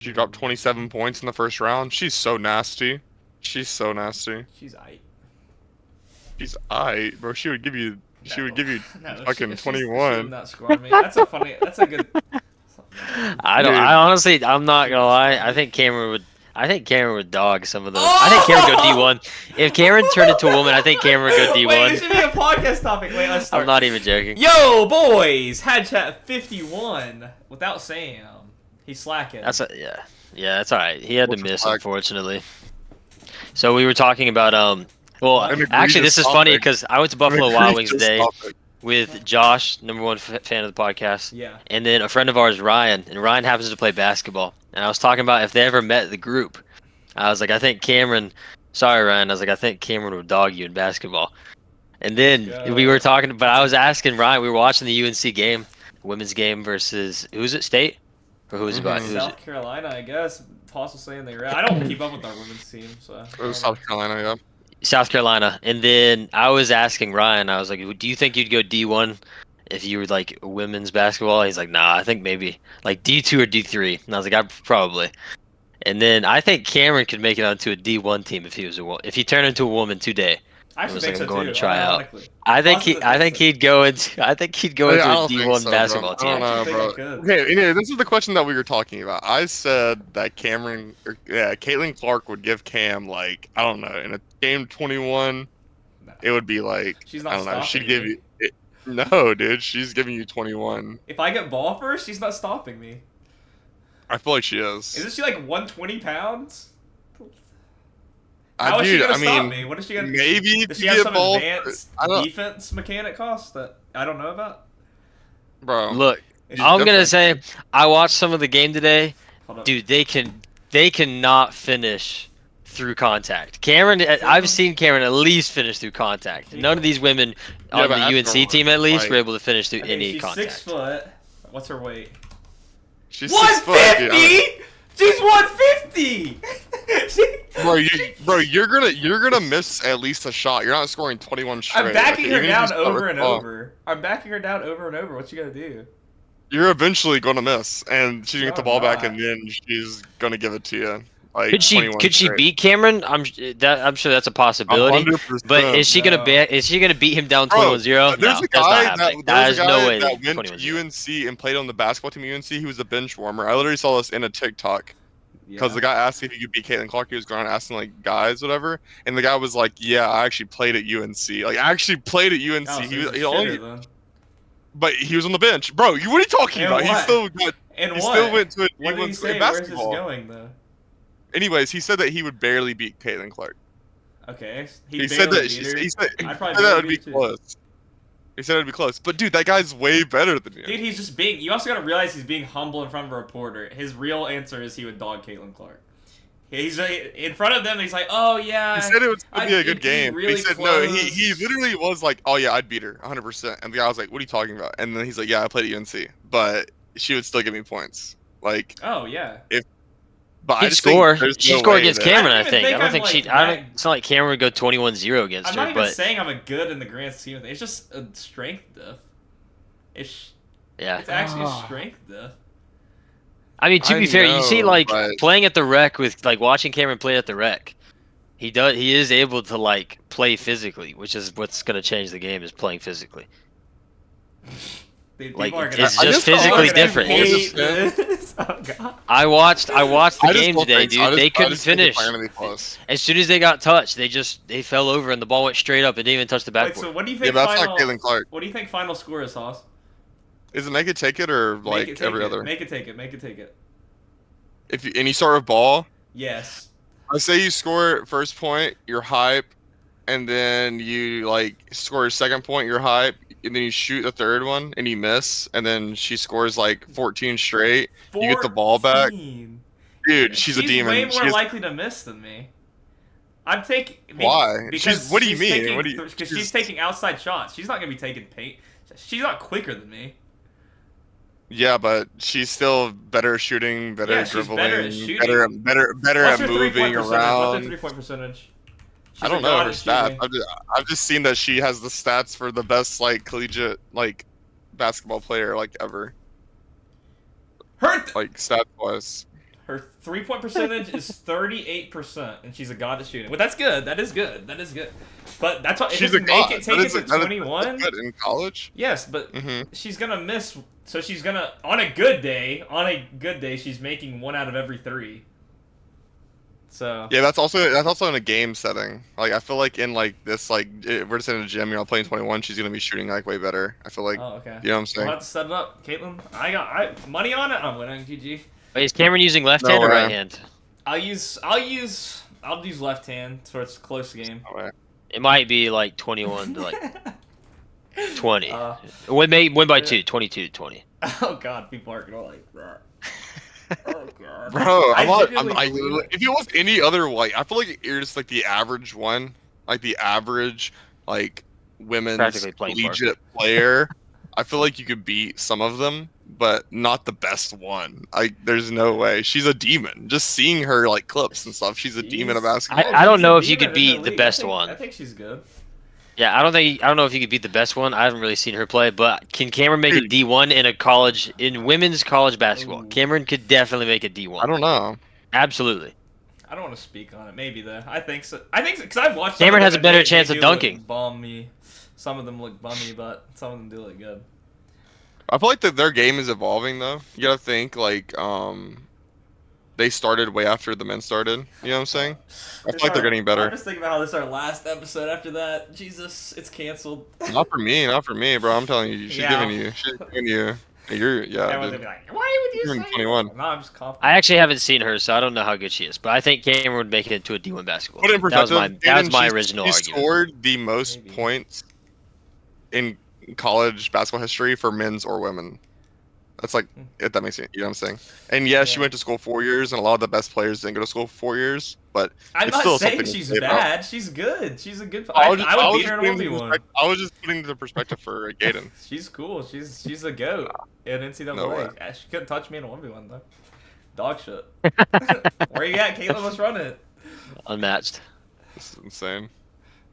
She dropped 27 points in the first round. She's so nasty. She's so nasty. She's aight. She's aight, bro. She would give you. She would give you No, fucking she would 21. not score me. That's a funny. That's a good. I don't. Dude. I honestly, I'm not gonna lie. I think Cameron would. I think Cameron would dog some of those. I think Cameron would go D1. If Cameron turned into a woman, I think Cameron would go D1. Wait, this should be a podcast topic. Wait, let's start. I'm not even joking. Yo, boys, HadsChat 51 without Sam. He's slacking. Yeah, that's all right. He had What's to a miss, slack? unfortunately. So we were talking about Well, An actually, egregious this is funny topic. because I went to Buffalo An Wild Wings egregious today topic. with Josh, #1 fan of the podcast, Yeah. and then a friend of ours, Ryan, and Ryan happens to play basketball. And I was talking about if they ever met the group. I was like, I think Cameron. Sorry, Ryan. I was like, I think Cameron would dog you in basketball. And then we were talking, but I was asking Ryan. We were watching the UNC game, women's game versus who's it? State, or who was it about? Who was South it? Carolina, I guess. Toss was saying they were. I don't keep up with our women's team, so. It was South Carolina, yeah. South Carolina. And then I was asking Ryan. I was like, do you think you'd go D1 if you were like women's basketball? He's like, nah. I think maybe like D2 or D3. And I was like, I probably. And then I think Cameron could make it onto a D1 team if he was if he turned into a woman today. I actually was think like, so I'm going too. to try out. Ironically. I think he'd go into a I don't think D1 so, basketball bro. I team. don't know, I bro. think I could. Okay, anyway, this is the question that we were talking about. I said that Caitlin Clark would give Cam like I don't know in a game 21. No. It would be like She's I not don't know. She'd stopping give me. you. No, dude, she's giving you 21. If I get ball first, she's not stopping me. I feel like she is. Isn't she like 120 pounds? How is she Dude, gonna I stop mean, me? What is she gonna? maybe Does if she you have get some ball, advanced I don't, defense mechanic cost that I don't know about? bro. Look, Is She's she- I'm gonna different. say I watched some of the game today. Hold up. Dude, they cannot finish through contact. Cameron, I've seen Cameron at least finish through contact. None of these women Yeah, on but the after, UNC team at least like- were able to finish through Okay, any she's contact. 6 foot. What's her weight? She's 6 foot, dude. 150. She's 150. You're gonna miss at least a shot. You're not scoring 21 straight. I'm backing okay? her Even if you down start over with and ball, over. I'm backing her down over and over. What you gonna do? You're eventually gonna miss, and she's gonna get the No, ball I'm back, not. and then she's gonna give it to you. Like Could she 21 straight. beat Cameron? I'm sure that's a possibility. 100%. But is she gonna No. beat him down Bro, 21-0? There's No, a that's guy not happening. there's There's a guy no way that that went to 21-0. UNC and played on the basketball team at UNC. He was a bench warmer. I literally saw this in a TikTok because the guy asked if he could beat Caitlin Clark. He was going around asking like guys, whatever, and the guy was like, "Yeah, I actually played at UNC. Like, I actually played at UNC. Oh, so he he's was a he only, shitter then. but he was on the bench, bro. What are you talking And about? He what? still got. And He what? still went to a What did he D1 say? in Where's this basketball. going though? Anyways, he said that he would barely beat Caitlin Clark. Okay. He said that beat her. he said I'd probably that would barely be beat her, too. close. He said it'd be close, but dude, that guy's way better than you. Dude, he's just being. You also gotta realize he's being humble in front of a reporter. His real answer is he would dog Caitlin Clark. He's in front of them. He's like, "Oh yeah." He said it was gonna be a it'd good game. really he said no. close." He literally was like, "Oh yeah, I'd beat her 100%." And the guy was like, "What are you talking about?" And then he's like, "Yeah, I played at UNC, but she would still give me points." Like, Oh yeah. but I She'd just think score. there's She'd no score way against that- Cameron, I I don't even think. I think don't I'm, think like, she. I don't. that- It's not like Cameron would go 21-0 against I'm her, not even but saying I'm a good in the grand scheme of things. It's just a strength diff. It's yeah. actually a strength diff. I mean, to I be fair, you see, know, like but- playing at the rec with like watching Cameron play at the rec. He does. He is able to like play physically, which is what's gonna change the game is playing physically. Dude, Like, people are it's gonna- just I just physically gonna different. hate It's- this. Oh, God. I watched the I just game don't today, think so. dude. They I couldn't just think it's finish. not gonna be close. As soon as they got touched, they fell over and the ball went straight up. It didn't even touch the Wait, backboard. so what do you Yeah, think? but that's final, not Caitlin Clark. What do you think final score is, Hoss? Is it make it take it or Make like it take every it. other? Make it take it. Make it take it. If you, and you start with ball, Yes. I say you score first point, you're hype, and then you like score your second point, you're hype, and then you shoot the third one and you miss, and then she scores like 14 straight. You get the ball back. 14. Dude, she's a demon. way more She's- likely to miss than me. I'm taking. Why? Because What do you she's mean? taking- What do you- Because she's- she's taking outside shots. She's not gonna be taking paint. She's not quicker than me. Yeah, but she's still better shooting, better Yeah, she's dribbling, better at shooting. better What's at her moving three-point percentage? What's her around. three-point percentage? She's I don't a know god her at stats. shooting. I've just seen that she has the stats for the best like collegiate like basketball player like ever, Her like stat wise. Her 3-point percentage is 38%, and she's a god at shooting. Well, that's good. That is good. That is good. But that's what. If She's it's a god. take it to 21. That's good in college. Yes, but Mm-hmm. she's gonna miss. So she's gonna on a good day. She's making 1 out of every 3. So Yeah, that's also in a game setting. Like I feel like in like this like we're just in a gym, playing 21, she's gonna be shooting like way better. I feel like. Oh, okay. You know what I'm saying? We'll have to set it up, Caitlin. I money on it. I'm winning. GG. Wait, is Cameron using left No hand or way. right hand? I'll use left hand so it's a close game. It might be like 21 to like 20. Uh, Win by 2, 22-20. Oh god, people aren't gonna like that. Oh god. Bro, genuinely believe it. if it was any other like, I feel like you're just like the average one, like the average like women's Practically playing collegiate player. I feel like you could beat some of them, but not the best one. There's no way. She's a demon. Just seeing her like clips and stuff, she's a demon of basketball. I don't She's know a if you demon could in beat the league. best I one. think she's good. Yeah, I don't know if you could beat the best one. I haven't really seen her play, but can Cameron make a D1 in women's college basketball? Ooh. Cameron could definitely make a D1. I don't know. Absolutely. I don't want to speak on it. Maybe though. I think so. Because I've watched. Cameron some has of a them, better and chance they of do look dunking. Bummy. Some of them look bummy, but some of them do look good. I feel like their game is evolving though. You gotta think like they started way after the men started. You know what I'm saying? I feel like they're getting I'm better. just thinking about how this is our last episode. After that, Jesus, it's canceled. Not for me, bro. I'm telling you, she's Yeah. giving you. You're Everyone's gonna dude. be like, "Why would you You're say 21. that?" No, I'm just confident. I actually haven't seen her, so I don't know how good she is. But I think Cameron would make it into a D1 basketball. Put it in That was perspective. my Aiden, original she argument. scored the most Maybe. points in college basketball history for men's or women. That's like if that makes sense. You know what I'm saying? And yeah, she Yeah. went to school 4 years, and a lot of the best players didn't go to school 4 years. But I'm it's not still saying something to she's say about. bad. She's good. She's a good. I would beat her in a 1v1. I was just putting the perspective for Gaden. She's cool. She's a goat in NCAA. No way. Yeah, she couldn't touch me in a 1v1 though. Dog shit. Where you at, Caitlin? Let's run it. Unmatched. This is insane.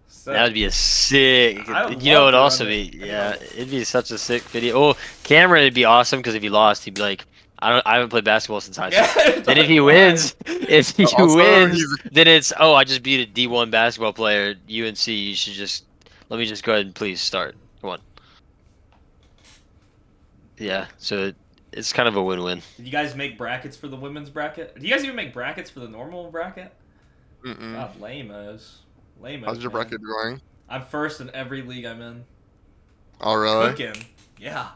So, That would be a sick. I would You know, love it'd to also run be it. yeah, it'd be such a sick video. Oh, Cameron, it'd be awesome because if he lost, he'd be like, I haven't played basketball since high school. yeah, Then if he wins, Also, he's- then it's I just beat a D1 basketball player. UNC, you should just let me just go ahead and please start. Come on. Yeah, so it's kind of a win-win. Did you guys make brackets for the women's bracket? Do you guys even make brackets for the normal bracket? Mm-mm. God, lame-os. Lame-os, How's your man. bracket going? I'm first in every league I'm in. Oh really? Cooking. Yeah.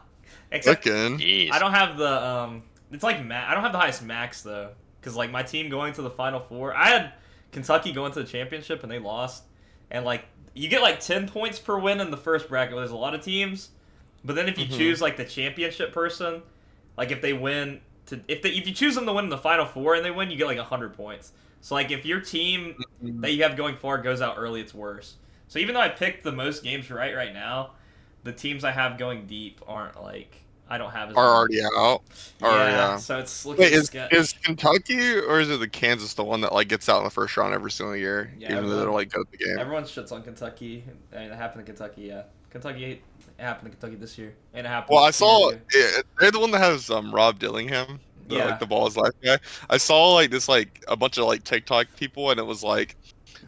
Except Cooking. Jeez. I don't have the it's like I don't have the highest max though, because like my team going to the Final Four, I had Kentucky going to the championship and they lost, and like you get like 10 points per win in the first bracket. Where there's a lot of teams, but then if you choose like the championship person, like if they win if you choose them to win in the Final Four and they win, you get like 100 points. So like if your team that you have going far goes out early, it's worse. So even though I picked the most games right now, the teams I have going deep aren't like. I don't have as Are many. already out. Yeah, so it's looking Wait, sketch. is Kentucky or is it the Kansas the one that like gets out in the first round every single year, Yeah, even though they're like good at the game? Everyone shits on Kentucky. I mean, it happened to Kentucky, yeah. It happened to Kentucky this year. And it happened Well, I 2 saw years ago. they're the one that has Rob Dillingham, Yeah. like the Balls Life guy. I saw like this like a bunch of like TikTok people, and it was like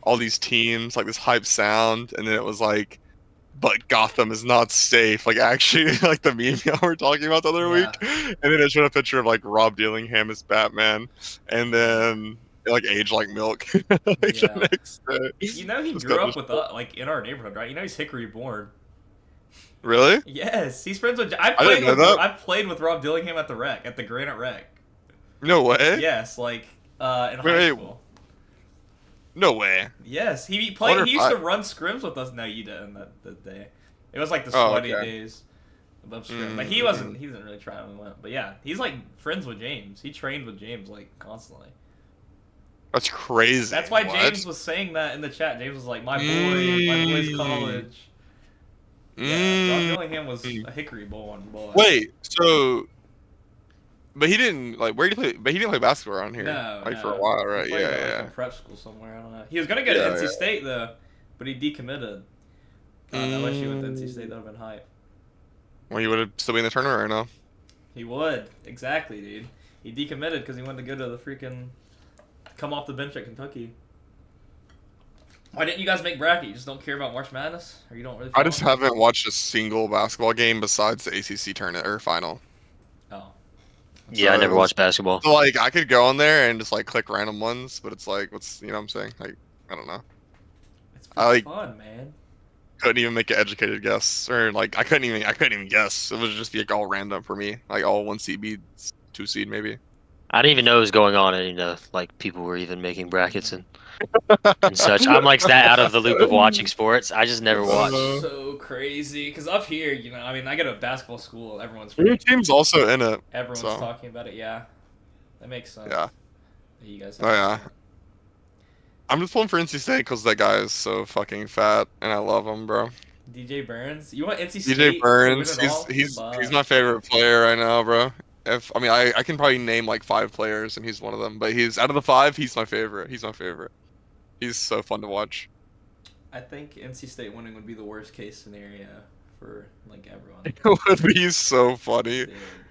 all these teams, like this hype sound, and then it was like, but Gotham is not safe. Like actually, like the meme y'all were talking about the other Yeah. week, and then it showed a picture of like Rob Dillingham as Batman, and then like age like milk. Like Yeah. the next day. You know he Just grew got up with like in our neighborhood, right? You know he's Hickory born. Really? Yes, he's friends with. I didn't know that. I've played with Rob Dillingham at the rec, at the Granite Rec. No way. Yes, like in high Wait. school. No way. Yes, he wonder played. if He used I- to run scrims with us. No, you didn't that day. It was like the Oh, sweaty okay. days above scrim. But he didn't really try when we went. But yeah, he's like friends with James. He trained with James like constantly. That's crazy. That's why What? James was saying that in the chat. James was like, my boy's college. Yeah, Rob Dillingham was a Hickory boy. Wait, so, but he didn't like where did he play? But he didn't play basketball around here, No, like no. for a while, right? He Yeah, played at, yeah. like, a prep school somewhere. I don't know. He was gonna go to Yeah, NC yeah. State though, but he decommitted. God, LSU went to NC State. That would have been hype. Well, he would have still be in the tournament right now. He would exactly, dude. He decommitted because he wanted to go to the freaking come off the bench at Kentucky. Why didn't you guys make bracket? You just don't care about March Madness, or you don't really? I just haven't watched a single basketball game besides the ACC tournament or final. Oh. Yeah, I never watched basketball. So, like, I could go on there and just like click random ones, but it's like, what's you know what I'm saying? Like, I don't know. It's fun, man. Couldn't even make an educated guess, or like I couldn't even guess. It would just be like all random for me, like all 1 seed beats 2 seed maybe. I didn't even know what was going on. I didn't know like people were even making brackets and such. I'm like that out of the loop of watching sports. I just never watched. So crazy, because up here, you know, I mean, I go to a basketball school. Your team's also in it. Everyone's so. talking about it. Yeah, that makes sense. Yeah. That you guys. Oh yeah. I'm just pulling for NC State because that guy is so fucking fat, and I love him, bro. DJ Burns. You want NC State? DJ Burns. to win it all? He's my favorite player right now, bro. I can probably name like 5 players, and he's one of them. But he's out of the 5, he's my favorite. He's my favorite. He's so fun to watch. I think NC State winning would be the worst case scenario for like everyone. It would be so funny.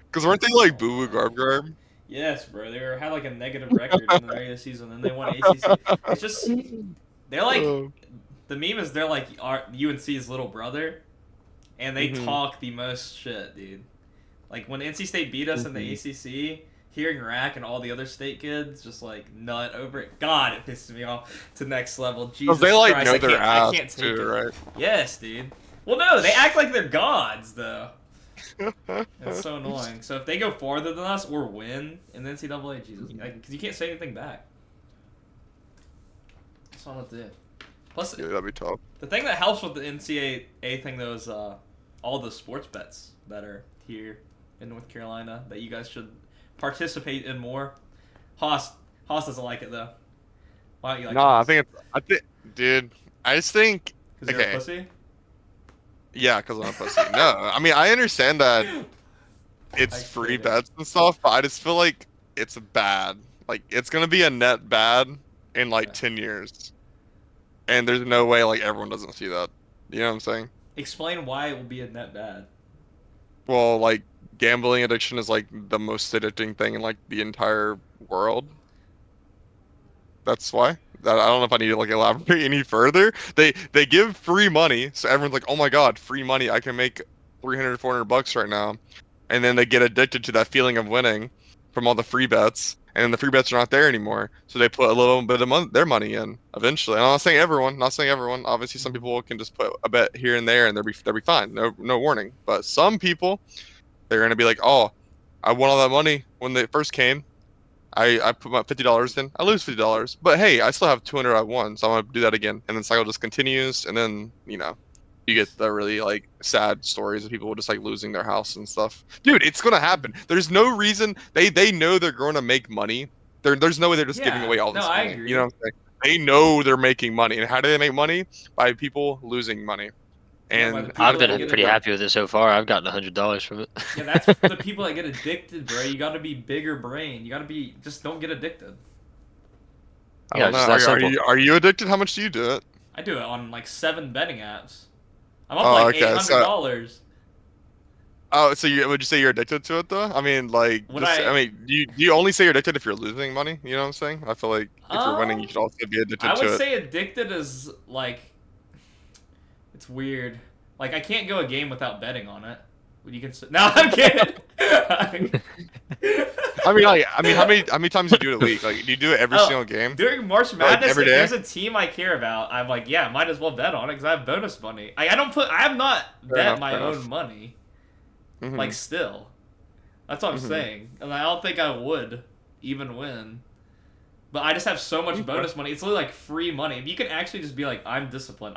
Because weren't they like boo boo garb? Yes, bro. They had like a negative record in the regular season, and they won ACC. It's just they're like the meme is they're like UNC's little brother, and they talk the most shit, dude. Like when NC State beat us in the ACC, hearing Rack and all the other state kids just like nut over it. God, it pisses me off to next level. Jesus they like Christ, know their ass I can't take too, it. right? Yes, dude. Well, no, they act like they're gods though. It's so annoying. So if they go farther than us or win in the NCAA, Jesus, because you can't say anything back. That's all I have to do. Plus, Yeah, that'd be tough. the thing that helps with the NCAA thing though is all the sports bets that are here in North Carolina that you guys should participate in more. Haas doesn't like it though. Why don't you like it? I think, dude, I just think. Because you're a pussy? Yeah, because I'm a pussy. No, I mean I understand that it's free bets and stuff, but I just feel like it's bad. Like it's gonna be a net bad in like 10 years, and there's no way like everyone doesn't see that. You know what I'm saying? Explain why it will be a net bad. Well, like gambling addiction is like the most addicting thing in like the entire world. That's why. I don't know if I need to like elaborate any further. They give free money, so everyone's like, "Oh my god, free money! I can make 300, 400 bucks right now," and then they get addicted to that feeling of winning from all the free bets, and then the free bets are not there anymore. So they put a little bit of their money in eventually. And I'm not saying everyone. Obviously, some people can just put a bet here and there, and they'll be fine. No warning. But some people, they're gonna be like, "Oh, I won all that money when they first came. I put my $50 in. I lose $50, but hey, I still have 200 I won, so I'm gonna do that again." And then the cycle just continues, and then you get the really like sad stories of people just like losing their house and stuff. Dude, it's gonna happen. There's no reason they know they're going to make money. There's no way they're just giving away all this money. I agree. You know what I'm saying? They know they're making money, and how do they make money? By people losing money. And I've been pretty happy with it so far. I've gotten $100 from it. Yeah, that's for the people that get addicted, bro. You got to be bigger brain. You got to be just don't get addicted. I don't know. Are you addicted? How much do you do it? I do it on like 7 betting apps. I'm up like $800. So would you say you're addicted to it though? I mean, like, do you only say you're addicted if you're losing money? You know what I'm saying? I feel like if you're winning, you should also be addicted to it. I would say addicted is like, it's weird. Like I can't go a game without betting on it. You can. No, I'm kidding. I mean, how many times do you do it a week? Like, do you do it every single game? During March Madness, if there's a team I care about, I'm like, yeah, might as well bet on it because I have bonus money. I have not bet my own money. Like still, that's what I'm saying, and I don't think I would even win. But I just have so much bonus money. It's literally like free money. If you can actually just be like, I'm disciplined.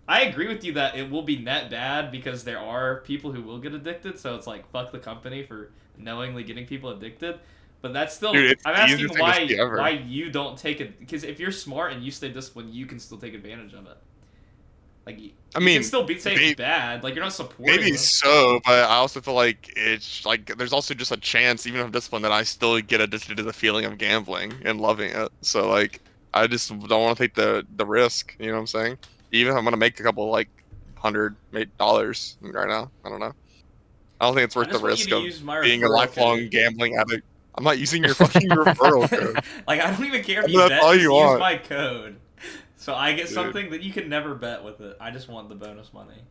I agree with you that it will be net bad because there are people who will get addicted. So it's like fuck the company for knowingly getting people addicted. But that's still. Dude, I'm asking why you don't take it, because if you're smart and you stay disciplined, you can still take advantage of it. Like, you can still say it's bad. Like, you're not supporting Maybe them. so, but I also feel like it's like there's also just a chance, even if I'm disciplined, that I still get addicted to the feeling of gambling and loving it. So like, I just don't want to take the risk. You know what I'm saying? Even if I'm gonna make a couple like $100 right now, I don't know. I don't think it's worth the risk of being a lifelong gambling addict. I'm not using your fucking referral code. Like, I don't even care if I you mean, bet. that's all Just you use want. my code, so I get Dude. something that you can never bet with it. I just want the bonus money.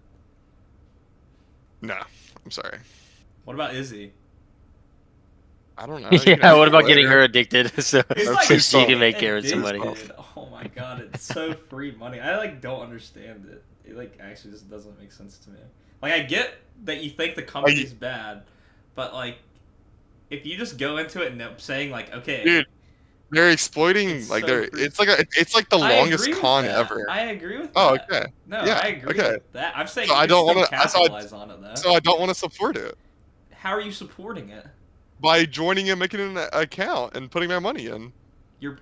No, I'm sorry. What about Izzy? I don't know. You can Yeah, ask what about her getting later. her addicted so, It's That's like too she can soft. make Karen some money? addicted. Oh my god, it's so free money. I like don't understand it. It like actually just doesn't make sense to me. Like I get that you think the company's bad, but like if you just go into it and saying like, okay, Dude, they're exploiting It's like so they're. free. It's like the I longest agree with con that. ever. I agree with Oh, that. okay. No, Yeah. I agree Okay. with that. I'm saying So you I can don't still want to. capitalize on it though. So I don't want to support it How are you supporting it? by joining and making an account and putting my money in. You're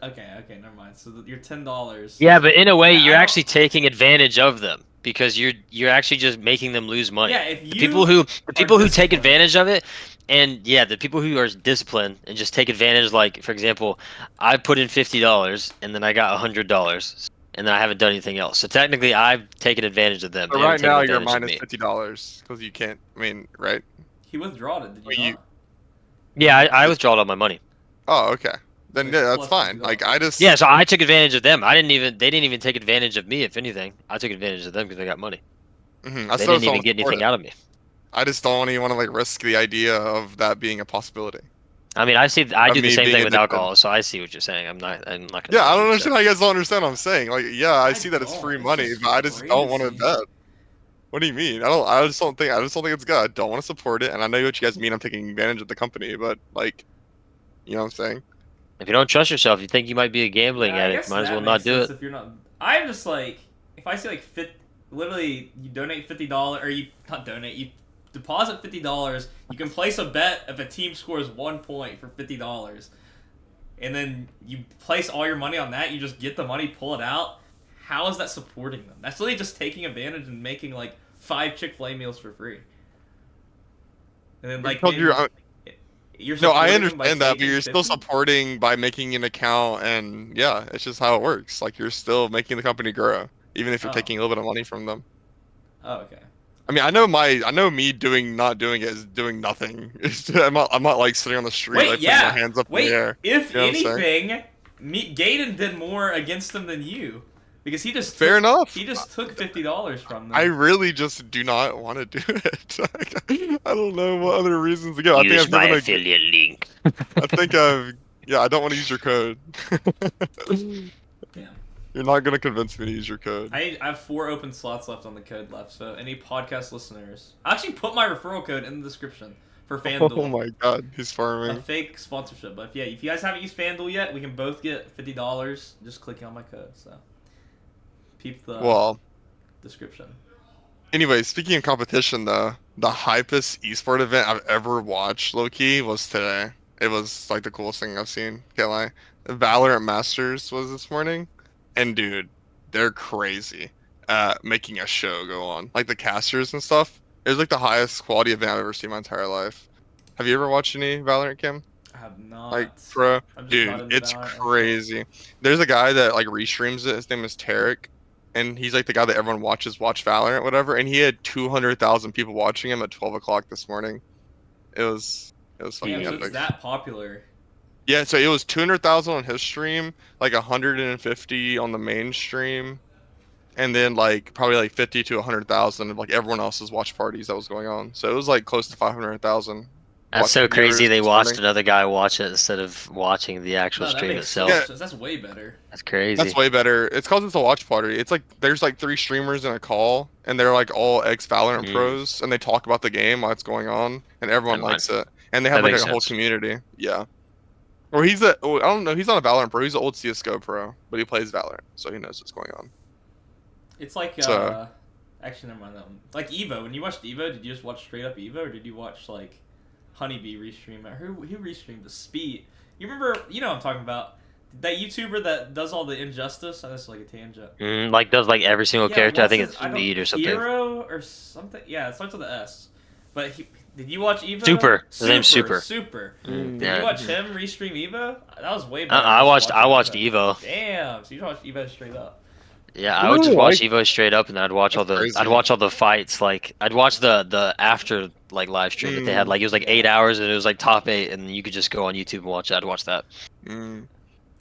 okay. Never mind. So you're $10. Yeah, but in a way, Yeah, you're I don't- actually taking advantage of them because you're actually just making them lose money. Yeah, if The you people who take disciplined. advantage of it, and yeah, the people who are disciplined and just take advantage. Like for example, I put in $50 and then I got $100, and then I haven't done anything else. So technically, I've taken advantage of them. So They haven't right taken now you're advantage of minus me. $50 because you can't. I mean, right? He withdrawed it. Did Well, you you- not? Yeah, I withdrawed all my money. Oh, okay. Then There's yeah, that's plus fine. $50. Like I just. Yeah, so I took advantage of them. They didn't even take advantage of me. If anything, I took advantage of them because they got money. I They still didn't don't even get support anything it. out of me. I just don't even want to like risk the idea of that being a possibility. I mean, I do the me same being thing with addicted. alcohol, so I see what you're saying. I'm not gonna Yeah, I make don't you understand upset. how you guys don't understand what I'm saying. Like, yeah, I see that it's don't. free It's money, just but I just don't want to crazy. bet. What do you mean? I just don't think it's good. I don't want to support it, and I know what you guys mean. I'm taking advantage of the company, but like, you know what I'm saying? If you don't trust yourself, you think you might be a gambling Yeah, I addict, guess might as that well makes not do sense it. if you're not. I'm just like, if I see like literally you donate $50 or you not donate, you deposit $50. You can place a bet if a team scores 1 point for $50, and then you place all your money on that. You just get the money, pull it out. How is that supporting them? That's literally just taking advantage and making like 5 Chick-fil-A meals for free. And then like Because maybe you're no, I supporting them by understand that, but taking you're still 50? supporting by making an account, and yeah, it's just how it works. Like, you're still making the company grow, even if you're Oh. taking a little bit of money from them. Oh, okay. I mean, I know me not doing it is doing nothing. I'm not like sitting on the street, Wait, like yeah. putting my hands up in Wait, the air. if You know what I'm saying? anything, Gaiden did more against them than you, because he just Fair took, enough. He just took $50 from them. I really just do not want to do it. I don't know what other reasons to go. I think Use I've my given affiliate link. I think I've. Yeah, I don't want to use your code. Damn. You're not gonna convince me to use your code. I have 4 open slots left on the code left, so any podcast listeners, I actually put my referral code in the description for FanDuel. Oh my god, he's A farming. fake sponsorship, but if you guys haven't used FanDuel yet, we can both get $50 just clicking on my code. So, peep the Well, description. anyway, speaking of competition though, the hypest esport event I've ever watched, low key, was today. It was like the coolest thing I've seen. Can't lie. The Valorant Masters was this morning, and dude, they're crazy at making a show go on. Like the casters and stuff. It was like the highest quality event I've ever seen in my entire life. Have you ever watched any Valorant, Kim? I have not. Like pro, I'm just not dude, into it's Valorant. crazy. There's a guy that like restreams it. His name is Tarek, and he's like the guy that everyone watch Valorant, whatever. And he had 200,000 people watching him at 12 o'clock this morning. It was fucking Damn, so epic. it's that popular. Yeah, so it was 200,000 on his stream, like 150 on the main stream, and then like probably like 50 to 100,000 of like everyone else's watch parties that was going on. So it was like close to 500,000. That's so crazy. They this watched morning. another guy watch it instead of watching the actual No, that stream makes so itself. much sense. That's way better. That's crazy. That's way better. It's cause it's a watch party. It's like there's like 3 streamers in a call, and they're like all ex Valorant Mm. pros, and they talk about the game while it's going on, and everyone Never mind. likes it. And they have That like makes a whole sense. community. Yeah. Or I don't know. He's not a Valorant pro. He's an old CS:GO pro, but he plays Valorant, so he knows what's going on. It's like So- actually never mind that one. Like Evo. When you watched Evo, did you just watch straight up Evo, or did you watch like Honeybee restream it? Who restreamed the Speed? You remember? You know what I'm talking about. That YouTuber that does all the Injustice. That's like a tangent. Like does like every single Yeah, character. I what's think his- it's I don't- Speed or something. Hero or something. Yeah, it starts with an S. But did you watch Evo? Super. His name's Super. Super. Mm, Did yeah. you watch him restream Evo? That was way better. I than watched just watching Evo. Damn, so you watched Evo straight up. Yeah, I I would really just watch like. Evo straight up, and I'd watch all That's the crazy. fights. Like I'd watch the after like live stream that they had. Mm, Like it was like 8 hours, and it was like top 8, and you could just go on YouTube and watch it. I'd watch that. mm.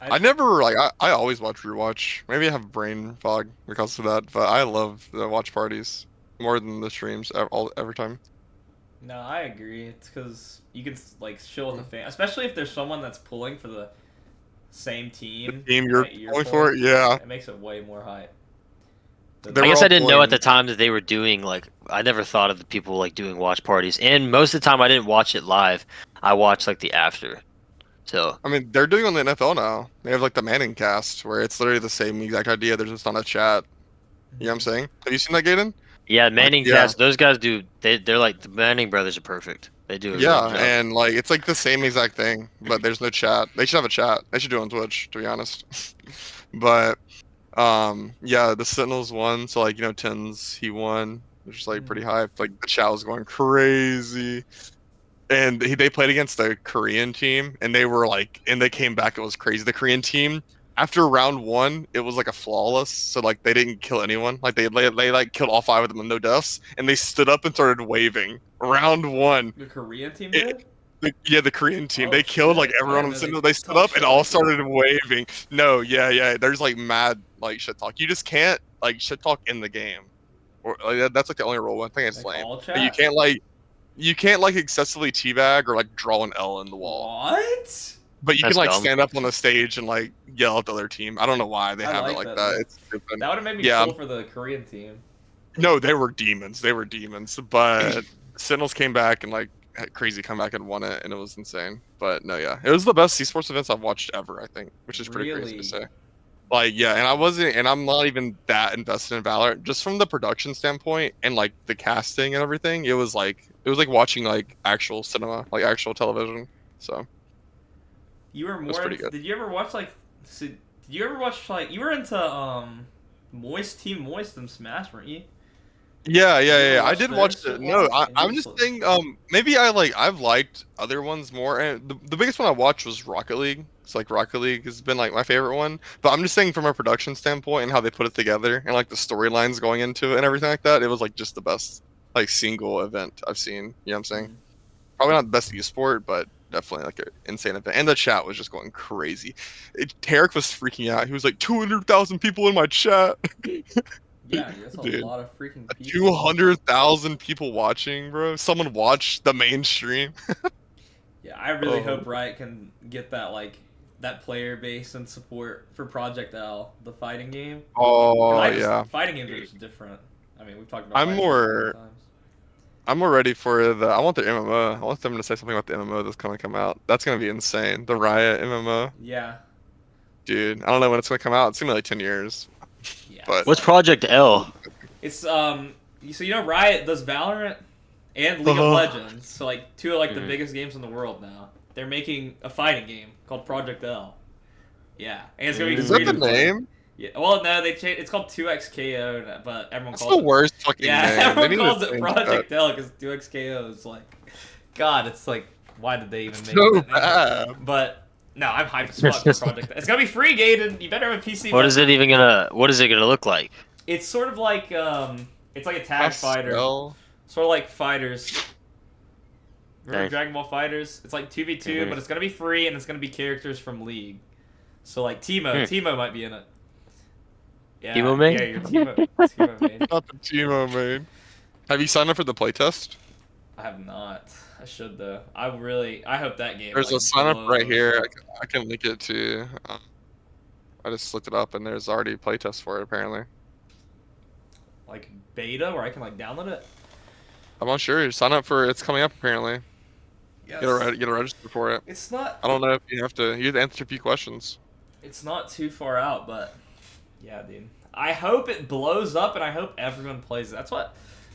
I I never like. I always watch rewatch. Maybe I have brain fog because of that, but I love the watch parties more than the streams every time. No, I agree. It's because you can like chill with a fan, especially if there's someone that's pulling for the same The team team you're that you're going for, pulling. yeah. It makes it way more hype. They I were guess all I didn't know at the pulling. time that they were doing like I never thought of the people like doing watch parties, and most of the time I didn't watch it live. I watched like the after. So I mean, they're doing on the NFL now. They have like the Manning cast, where it's literally the same exact idea. They're just on a chat. You know what I'm saying? Have you seen that, Gaten? yeah, Like, Manning yeah, cast. Those guys do. They're like the Manning brothers are perfect. They do a really good yeah, job. and like it's like the same exact thing, but there's no chat. They should have a chat. They should do it on Twitch, to be honest. But yeah, the Sentinels won, so like Tens he won, which is like pretty hyped. Like the chat was going crazy. And they played against the Korean team, and they were like, and they came back. It was crazy. The Korean team, after round one, it was like a flawless. So like they didn't kill anyone. Like they like killed all 5 of them with no deaths, and they stood up and started waving. Round one, The Korean team it, did? yeah, the Korean team. Oh They killed like shit! I everyone didn't on know the they Sentinel. They stood talk up and shit all like that. started waving. No, yeah. There's like mad like shit talk. You just can't like shit talk in the game, or like that's like the only rule. I think it's Like lame. all But chat? you can't like excessively teabag or like draw an L in the wall. What? But you can That's like dumb. stand up on the stage and like yell at the other team. I don't know why they I have it like like that that. though. It's stupid. That would have made me Yeah, pull for the Korean team. no, they were demons. They were demons. But Sentinels came back and like had a crazy comeback and won it, and it was insane. But no, yeah, it was the best esports events I've watched ever. I think, which is pretty crazy to Really? say. Like, yeah, and I wasn't, and I'm not even that invested in Valorant. Just from the production standpoint and like the casting and everything, it was like watching like actual cinema, like actual television. So You were it was more. pretty good. Did you ever watch like? Did you ever watch like? You were into Moist Team Moist and Smash, weren't you? Did you ever Yeah. I watch did their watch shit no, live? And you I'm just just saying, maybe I've liked other ones more, and the biggest one I watched was Rocket League. It's like Rocket League has been like my favorite one, but I'm just saying from a production standpoint and how they put it together and like the storylines going into it and everything like that, it was like just the best like single event I've seen. You know what I'm saying? Mhm. Probably not the best esport, but definitely like an insane event. And the chat was just going crazy. Tarek was freaking out. He was like 200,000 people in my chat. Yeah, dude, that's a Dude. lot of freaking people. 200,000 people watching, bro. Someone watched the main stream. Yeah, I really Oh. hope Riot can get that like that player base and support for Project L, the fighting game. 'Cause Oh yeah. fighting games are just different. I mean, we've talked about I'm fighting games a more million times. I'm more ready for the I want their MMO. I want them to say something about the MMO that's gonna come out. That's gonna be insane. The Riot MMO. Yeah, Dude, I don't know when it's gonna come out. It's gonna be like 10 years. yeah. But What's Project L? It's so Riot does Valorant and League of Uh-huh. Legends, so like two of like the Mhm. biggest games in the world now. They're making a fighting game called Project L. Yeah, and it's gonna be is free that to the play. name? Yeah. Well, no, they changed. It's called 2XKO, but everyone That's calls the it. worst fucking Yeah, name. They everyone need to calls it change Project L because 2XKO is like, God, it's like, why did they even that. make So that name? bad. But no, I'm hyped as fuck for Project L. It's gonna be free, Gaiden. You better have a PC. What is it even gonna? What is it gonna look like? It's sort of like it's like a tag fighter, Pastel. sort of like Fighters. Remember Okay. Dragon Ball Fighters? It's like 2v2, Mhm. but it's gonna be free and it's gonna be characters from League. So like Hmm. Timo might be in it. Yeah, Teemo main? Yeah, you're Timo main. Not the Timo main. Have you signed up for the playtest? I have not. I should though. I hope that game. There's like, a sign up right blows here. up. I can link it to you. I just looked it up and there's already a playtest for it apparently. Like beta where I can like download it. I'm not sure. Sign up for it's coming up apparently. Yes. You gotta register for it. It's not. I don't know if you have to answer a few questions. It's not too far out, but yeah, dude. I hope it blows up, and I hope everyone plays it. That's what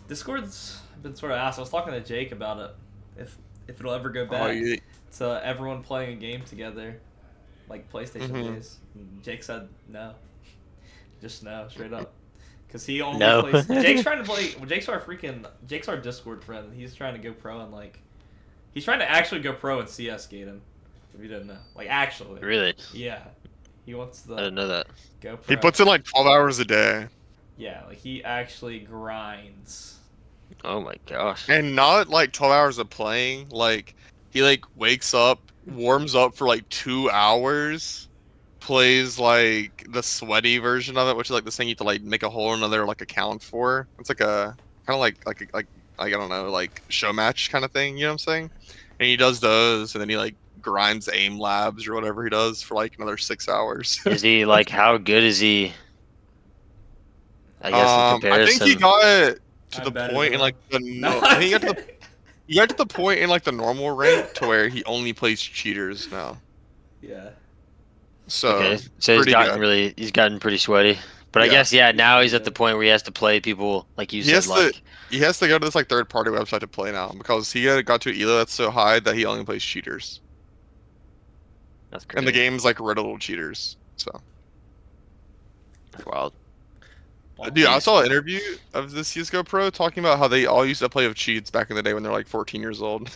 Discord's been sort of asked. I was talking to Jake about it, if it'll ever go back Oh, you, to everyone playing a game together, like PlayStation Mhm. days. And Jake said no, just no, straight up, because he only No. plays. Jake's trying to play. Well, Jake's our Discord friend. He's trying to go pro and like, he's trying to actually go pro in CS, Gaten. If you didn't know, like actually. Really? Yeah. He wants I the didn't know that. GoPro. He puts in like 12 hours a day, Yeah, like he actually grinds. Oh my gosh. and not like 12 hours of playing. Like he like wakes up, warms up for like 2 hours, plays like the sweaty version of it, which is like this thing you have to like make a whole another like account for. It's like a kind of like I don't know, like show match kind of thing. You know what I'm saying? And he does those, and then he like grinds aim labs or whatever he does for like another 6 hours. Is he like how good is he? I guess in I think he comparison. got to I'm the better point than in like him. the No, I think he got to the kidding. he got to the point in like the normal rank to where he only plays cheaters now. Yeah. So Okay, so pretty good. he's gotten pretty sweaty. But I Yeah. guess now he's at the Yeah. point where he has to play people like you He said, has to like he has to go to this like third party website to play now because he got to an elo that's so high that he only plays cheaters. that's And the crazy. game's like riddled with cheaters. So That's wild. dude, I saw an interview of the CS:GO pro talking about how they all used to play with cheats back in the day when they're like 14 years old.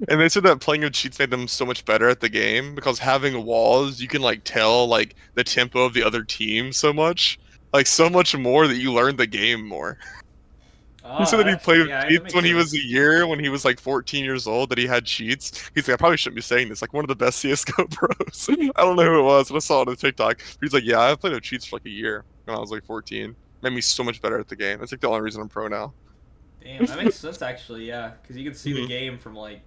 And they said that playing with cheats made them so much better at the game because having walls, you can like tell like the tempo of the other team so much, like so much more that you learn the game more. He said that he played with yeah, that cheats makes when he was sense. a year, when he was like 14 years old, that he had cheats. He's like, I probably shouldn't be saying this. Like one of the best CS:GO pros. I don't know who it was, but I saw it on TikTok. But he's like, yeah, I played with cheats for like a year when I was like 14. Made me so much better at the game. That's like the only reason I'm pro now. Damn, that makes sense actually. Yeah, because you can see the Mhm. game from like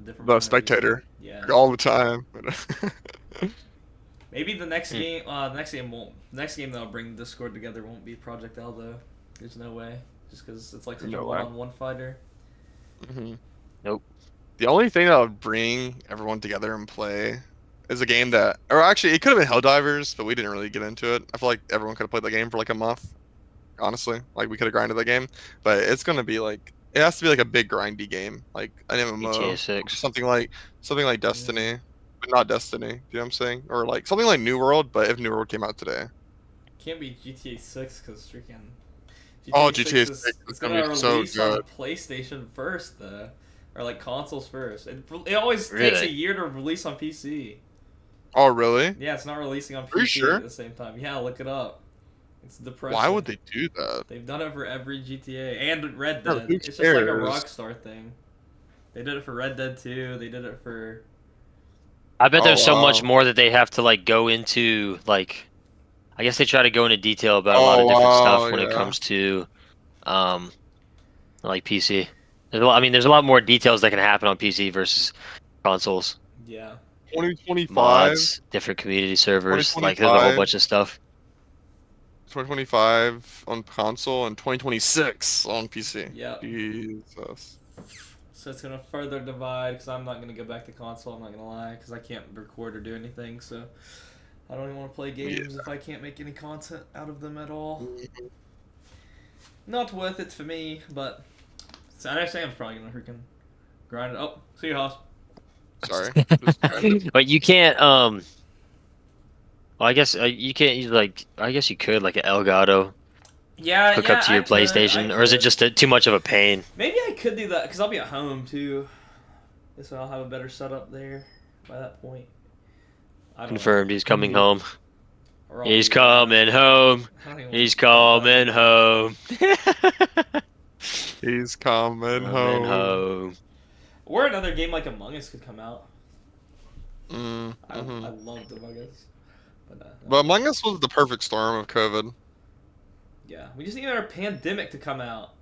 a different The point of view. spectator Yeah. all the time. Maybe the next game. The next game won't. The next game that'll bring Discord together won't be Project L though. There's no way. Just because it's like such No a way. one-on-one fighter. hmm Nope. The only thing that would bring everyone together and play is a game that, or actually, it could have been Helldivers, but we didn't really get into it. I feel like everyone could have played the game for like a month. Honestly, like we could have grinded the game, but it's gonna be like it has to be like a big grindy game, like an GTA MMO, 6. something like Destiny, but not Destiny. You know what I'm saying? Or like something like New World, but if New World came out today. Can't be GTA 6 because freaking Oh, GTA GTA 6 6 it's is gonna gonna be so release on good. PlayStation first though, or like consoles first. It always takes Really? a year to release on PC. Oh, really? Yeah, it's not releasing on Are you PC sure? at the same time. Yeah, look it up. It's depressing. Why would they do that? They've done it for every GTA and Red No, Dead. who It's just like a cares? Rockstar thing. They did it for Red Dead 2. They did it for I bet Oh, there's so much wow. more that they have to like go into like I guess they try to go into detail about a lot Oh, of different wow, stuff when it yeah. comes to um like PC. There's a lot more details that can happen on PC versus consoles. yeah. 2025, Mods, different community servers, like there's a whole 2025, bunch of stuff. 2025 on console, and 2026 on PC. Yep. Jesus. So it's gonna further divide because I'm not gonna go back to console. I'm not gonna lie because I can't record or do anything. So I don't even want to play games if I can't make any content out of them at all. Not worth it for me, but so I Sam's probably gonna freaking grind it. Oh, see you, Hoss. Sorry. But you can't well, I guess you can't use like I guess you could like an Elgato Yeah, hook yeah, up to your I could, I PlayStation, or is it could. just too much of a pain? Maybe I could do that because I'll be at home too. So I'll have a better setup there by that point. I don't know. Confirmed, he's coming home. Or I'll He's be, coming home. I don't even He's wanna coming home. He's coming Coming home. home. Or another game like Among Us could come out. I Mm-hmm. loved Among Us. But But Among Us was the perfect storm of COVID. yeah, we just need another pandemic to come out.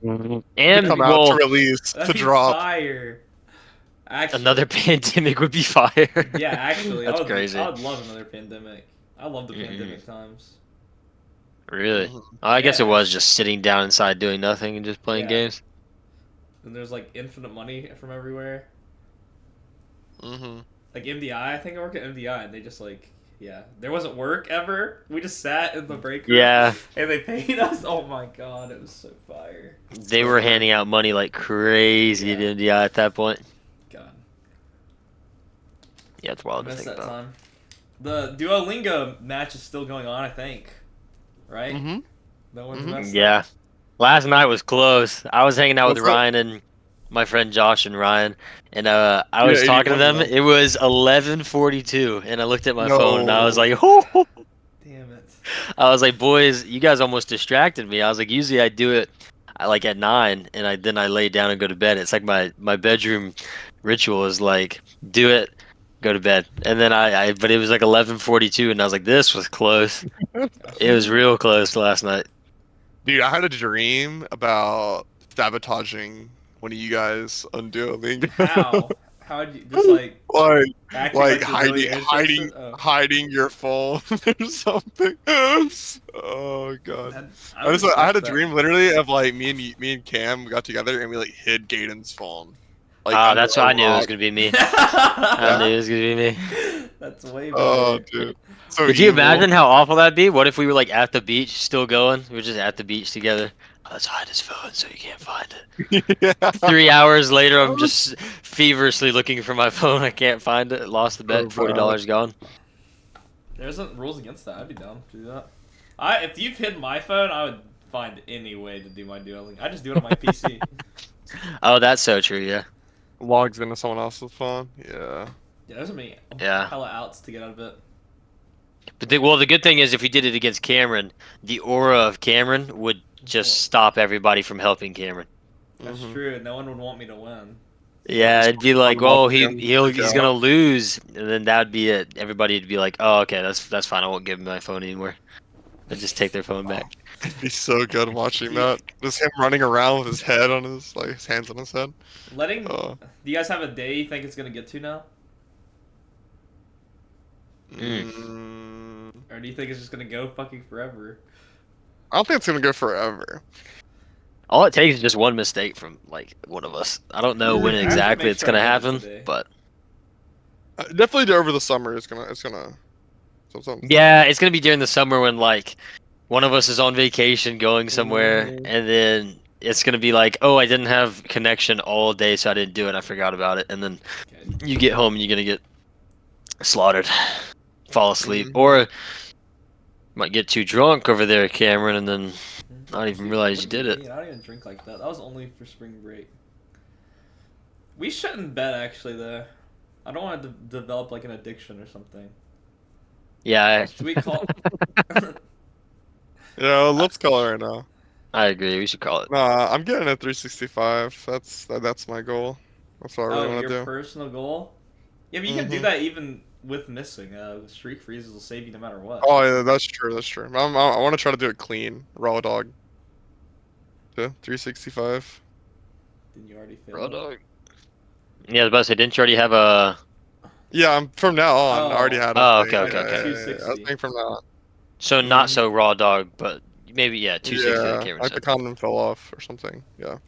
To And come out, to well, release, That'd to be drop. fire. Actually, another pandemic would be fire. Yeah, actually, That's I would, crazy. I would love another pandemic. I love the Mhm. pandemic times. Really? Mhm. I guess it Yeah. was just sitting down inside doing nothing and just playing Yeah. games. And there's like infinite money from everywhere. Mm-hmm. Like MDI, I think I worked at MDI, and they just like, yeah, there wasn't work ever. We just sat in the break room. Yeah, And they paid us. Oh my god, it was so fire. they were handing out money like crazy Yeah. at MDI at that point. God, Yeah, it's I wild to missed think that about. time. The Duolingo match is still going on, I think. Right? Mm-hmm. No one's Mhm. messed up. Yeah. Last night was close. I was hanging out with What's up? Ryan and my friend Josh and Ryan, and I Yeah, was talking to 81 them. though. It was 11:42, and I looked at my phone, and I was No. like, oh. Damn it. I was like, boys, you guys almost distracted me. I was like, usually I do it like at 9, and then I lay down and go to bed. It's like my bedroom ritual is like do it, go to bed, and then but it was like 11:42, and I was like, this was close. It was real close last night. Dude, I had a dream about sabotaging one of you guys on Duolingo. How? How'd you just like like acting like like you're really hiding interested? Oh, hiding your phone or something. Oh god. I would I had respect a that. dream literally of like me and Cam got together and we like hid Gaden's phone. Like Ah, under that's what a I knew it was rock. gonna be me. I knew Yeah. it was gonna be me. That's way Oh better. dude. So Could you evil. imagine how awful that'd be? What if we were like at the beach, still going? We were just at the beach together. Oh, let's hide his phone so you can't find it. Yeah. 3 hours later, I'm just feverishly looking for my phone. I can't find it. Lost the So bet. bad. $40 gone. There isn't rules against that. I'd be down to do that. If you've hidden my phone, I would find any way to do my dueling. I just do it on my PC. Oh, that's so true. Yeah. Logs into someone else's phone. Yeah. Yeah, there's me Yeah. hella outs to get out of it. But the good thing is if we did it against Cameron, the aura of Cameron would just stop everybody from helping Cameron. That's Mhm. true. No one would want me to win. Yeah, it'd be like, Unlock oh, him, he's gonna lose, and then that'd be it. Everybody'd be like, oh, okay, that's fine. I won't give him my phone anymore. I'd just take their phone back. It'd be so good watching Do you- that. Just him running around with his head on his like his hands on his head. Letting. Uh, Do you guys have a day you think it's gonna get to now, or do you think it's just gonna go fucking forever? I don't think it's gonna go forever. All it takes is just one mistake from like one of us. I don't know Yeah, when I have to exactly make it's sure I gonna hit it happen, today. but Definitely over the summer. It's gonna. Something. yeah, it's gonna be during the summer when like one of us is on vacation going somewhere, Mhm. and then it's gonna be like, oh, I didn't have connection all day, so I didn't do it. I forgot about it, and then Okay. you get home and you're gonna get slaughtered, fall asleep, Mhm. or might get too drunk over there, Cameron, and then not even Dude, realize what you do did it. mean? I don't even drink like that. That was only for spring break. We shouldn't bet actually though. I don't want to develop like an addiction or something. Yeah, Should we call? Yeah, let's call it right now. I agree. We should call it. Nah, I'm getting a 365. That's my goal. That's what I really Oh, want your to do. personal goal? Yeah, but you can do Mhm. that even with missing. Streak freezes will save you no matter what. Oh yeah, that's true. That's true. I want to try to do it clean, raw dog. Yeah, 365. Didn't you already fail? Raw dog. Yeah, I was about to say, didn't you already have a? Yeah, I'm from now on. I already Oh. had a Oh, thing. okay, okay, Yeah, okay. yeah, yeah, yeah. I was 260. saying from now on. So not Mhm. so raw dog, but maybe yeah, 260 like Yeah, Cameron like the said. condom fell off or something. Yeah.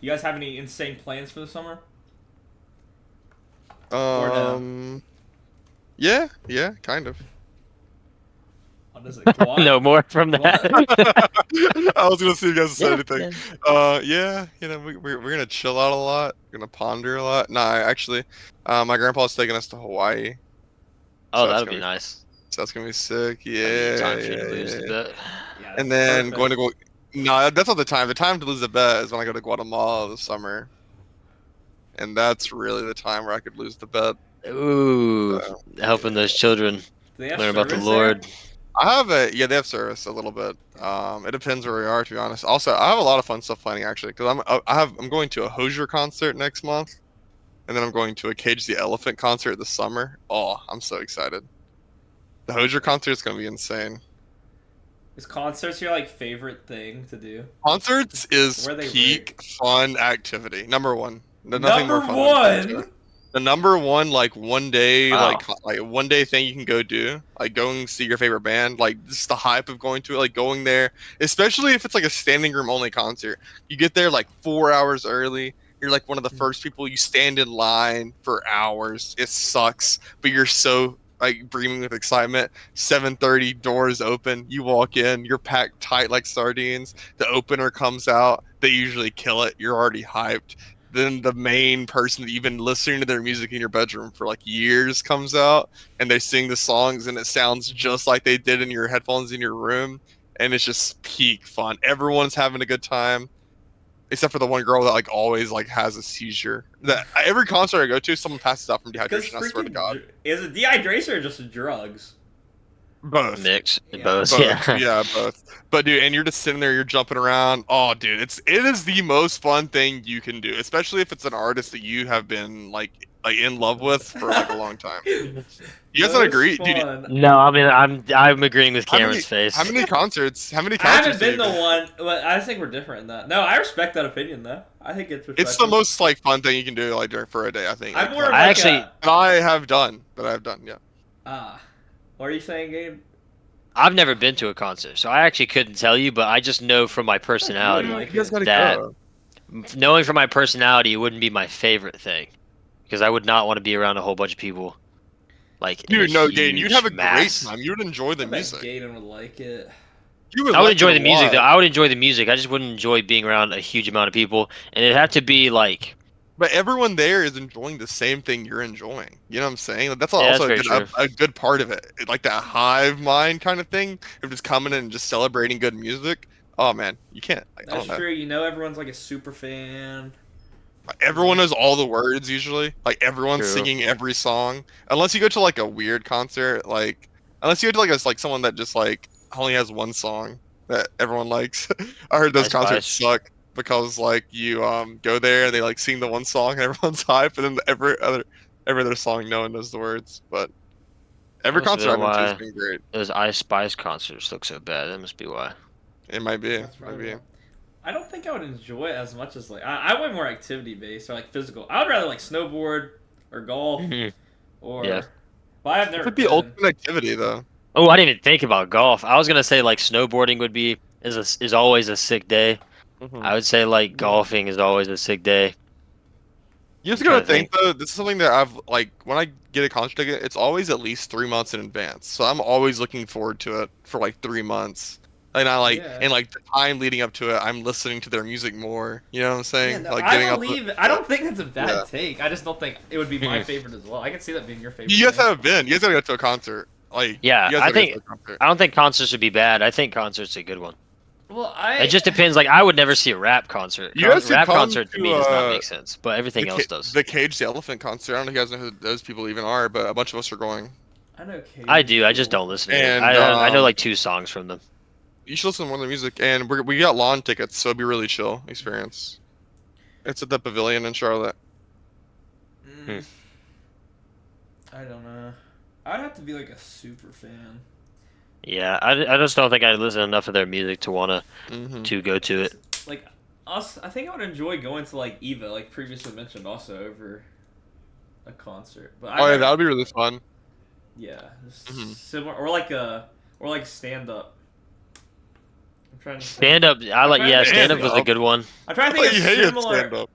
You guys have any insane plans for the summer? Or no? Yeah, kind of. What is it? Quad? No more from that. I was gonna see if you guys said Yeah, anything. yeah. Yeah, we're gonna chill out a lot. We're gonna ponder a lot. Nah, actually, my grandpa's taking us to Hawaii, Oh, so that's that'd gonna be be nice. so that's gonna be sick. That'd be Yeah, the time for you to yeah, lose yeah. the bet. Yeah, And that's then going to perfect. go. No, that's not the time. The time to lose the bet is when I go to Guatemala this summer, and that's really the time where I could lose the bet. Ooh, So, helping yeah. those children Do they have learn about the service Lord. I have yeah, they have service a little bit. It depends where we are, to be honest. Also, I have a lot of fun stuff planning actually, because I'm going to a Hozier concert next month, and then I'm going to a Cage the Elephant concert this summer. Oh, I'm so excited. The Hozier concert is gonna be insane. Is concerts your like favorite thing to do? Concerts is Where are they peak fun activity. Number one. There's nothing Number more fun than a concert. one. The number one, like one day, Wow. like one day thing you can go do, like going see your favorite band, like just the hype of going to it, like going there, especially if it's like a standing room only concert. You get there like 4 hours early. You're like one of the first people. You stand in line for hours. It sucks, but you're so like breathing with excitement. 7:30, doors open. You walk in. You're packed tight like sardines. The opener comes out. They usually kill it. You're already hyped. Then the main person that you've been listening to their music in your bedroom for like years comes out and they sing the songs and it sounds just like they did in your headphones in your room, and it's just peak fun. Everyone's having a good time. except for the one girl that like always like has a seizure. That every concert I go to, someone passes out from Because dehydration. I swear to God. is it dehydration or just drugs? Both. Mix Yeah. both. Both, Yeah. yeah, both. But dude, and you're just sitting there, you're jumping around. Oh, dude, it is the most fun thing you can do, especially if it's an artist that you have been like in love with for like a long time. You guys don't Most agree, dude? fun. No, I mean I'm agreeing with How many Cameron's face. how many concerts? How many I haven't concerts? been have to you one, but I think we're different in that. No, I respect that opinion though. I think it's It's the respectable. most like fun thing you can do like during for a day. I think. I'm Like, more of I like actually- a that I have done. Yeah. what are you saying, Gabe? I've never been to a concert, so I actually couldn't tell you, but I just know from my personality, like You guys it. gotta that- go. knowing from my personality, it wouldn't be my favorite thing, because I would not want to be around a whole bunch of people. Like in Dude, a no, Gaten, you'd huge have a mass. great time. You would enjoy the I bet music. Gaten would like it. You would I would like enjoy it the a music though. lot. I would enjoy the music. I just wouldn't enjoy being around a huge amount of people, and it'd have to be like, But everyone there is enjoying the same thing you're enjoying. You know what I'm saying? Like, that's Yeah, also that's very a good part of it. Like that hive mind kind of thing of just coming in and just celebrating good music. Oh man, you can't. Like, I That's don't know. true. You know, everyone's like a super fan. Like, everyone knows all the words usually. Like everyone's True. singing every song. Unless you go to like a weird concert, like unless you go to like someone that just like only has one song that everyone likes. I heard those Ice concerts Spice. suck because like you go there and they like sing the one song and everyone's hype, and then every other song no one knows the words. But every Must have concert I've been been to has why. been great. Those Ice Spice concerts look so bad. That must be why. It might be. That's Might probably be. why. I don't think I would enjoy it as much as like I went more activity based or like physical. I would rather like snowboard or golf Mhm. or. Yeah. But I've It never. would be been. ultimate activity though. Oh, I didn't even think about golf. I was gonna say like snowboarding would be is always a sick day. I would say like golfing is always a sick day. You just I'm gotta trying to think though. This is something that I've like when I get a concert ticket, it's always at least 3 months in advance. So I'm always looking forward to it for like 3 months. And I like Yeah. and like the time leading up to it, I'm listening to their music more. You know what I'm Yeah, saying? no, Like I getting believe. I don't think that's a bad Yeah. take. I just don't think it would be my favorite as well. I can see that being your favorite. You guys thing. haven't been. You guys gotta go to a concert. Like Yeah, you guys I gotta go think- to a concert. I don't think concerts would be bad. I think concerts are a good one. Well, It just depends. Like I would never see a rap concert. You guys should Rap come concert to me does not to, make sense, but everything else does. The Cage the Elephant concert. I don't know if you guys know who those people even are, but a bunch of us are going. I know. Katie I do. I just cool. don't listen to it. And, I know like 2 songs from them. You should listen to more of their music. And we got lawn tickets, so it'd be a really chill experience. It's at the Pavilion in Charlotte. Mm. I don't know. I'd have to be like a super fan. Yeah, I just don't think I listen enough of their music to wanna Mm-hmm. to go to it. Like us, I think I would enjoy going to like Eva, like previously mentioned, also over a concert. But Oh yeah, that would be really fun. yeah, just Mhm. similar or like stand up. I'm trying to Stand up, I like. Yeah, stand up was a Stand-up. good one. I'm trying to I think thought of you hated similar. stand-up.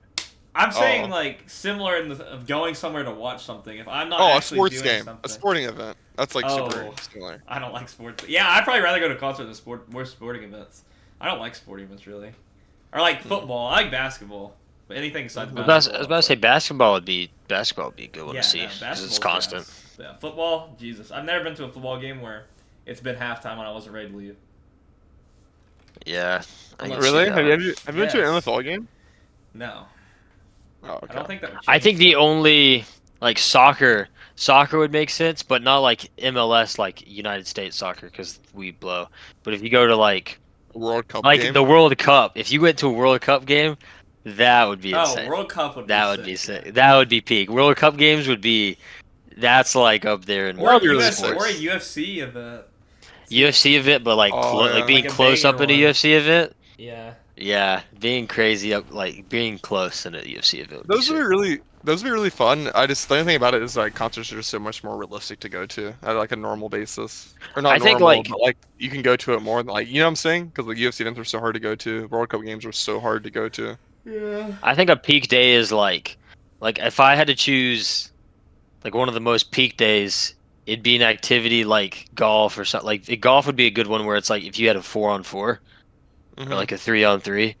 I'm saying Oh. like similar in the of going somewhere to watch something. If I'm not Oh, a actually sports doing game, something. a sporting event. That's like super Oh. similar. I don't like sports. Yeah, I'd probably rather go to a concert than more sporting events. I don't like sporting events really. Or like football. I like basketball. But anything besides I basketball. was about to say basketball would be a good one yeah, to see no, 'cause it's basketball's constant. gas. Yeah, football, Jesus. I've never been to a football game where it's been halftime and I wasn't ready to leave. Yeah. I can Unless- see Really? that. Have you been to an Yes. NFL game? No. Oh, okay. I don't think that would change. I think the only like soccer would make sense, but not like MLS like United States soccer because we blow. But if you go to like World Cup the game. World Cup, if you went to a World Cup game, that would be Oh, insane. World Cup would be That would be sick. sick. That would be peak. World Cup games would be. That's like up there in Or a, That'd be really UFC, cool. or a UFC event. UFC event, but like Oh, yeah. like being Like a close up banging in a one. UFC event. Yeah. Yeah, being crazy up like being close in a UFC event. Would be Those would sick. be really fun. I just the only thing about it is like concerts are just so much more realistic to go to at like a normal basis, or not I think, normal, like- but like you can go to it more than like you know what I'm saying? Because like UFC events are so hard to go to. World Cup games are so hard to go to. Yeah. I think a peak day is like if I had to choose like one of the most peak days, it'd be an activity like golf or something. Like golf would be a good one where it's like if you had a 4-on-4 Mhm. or like a 3-on-3,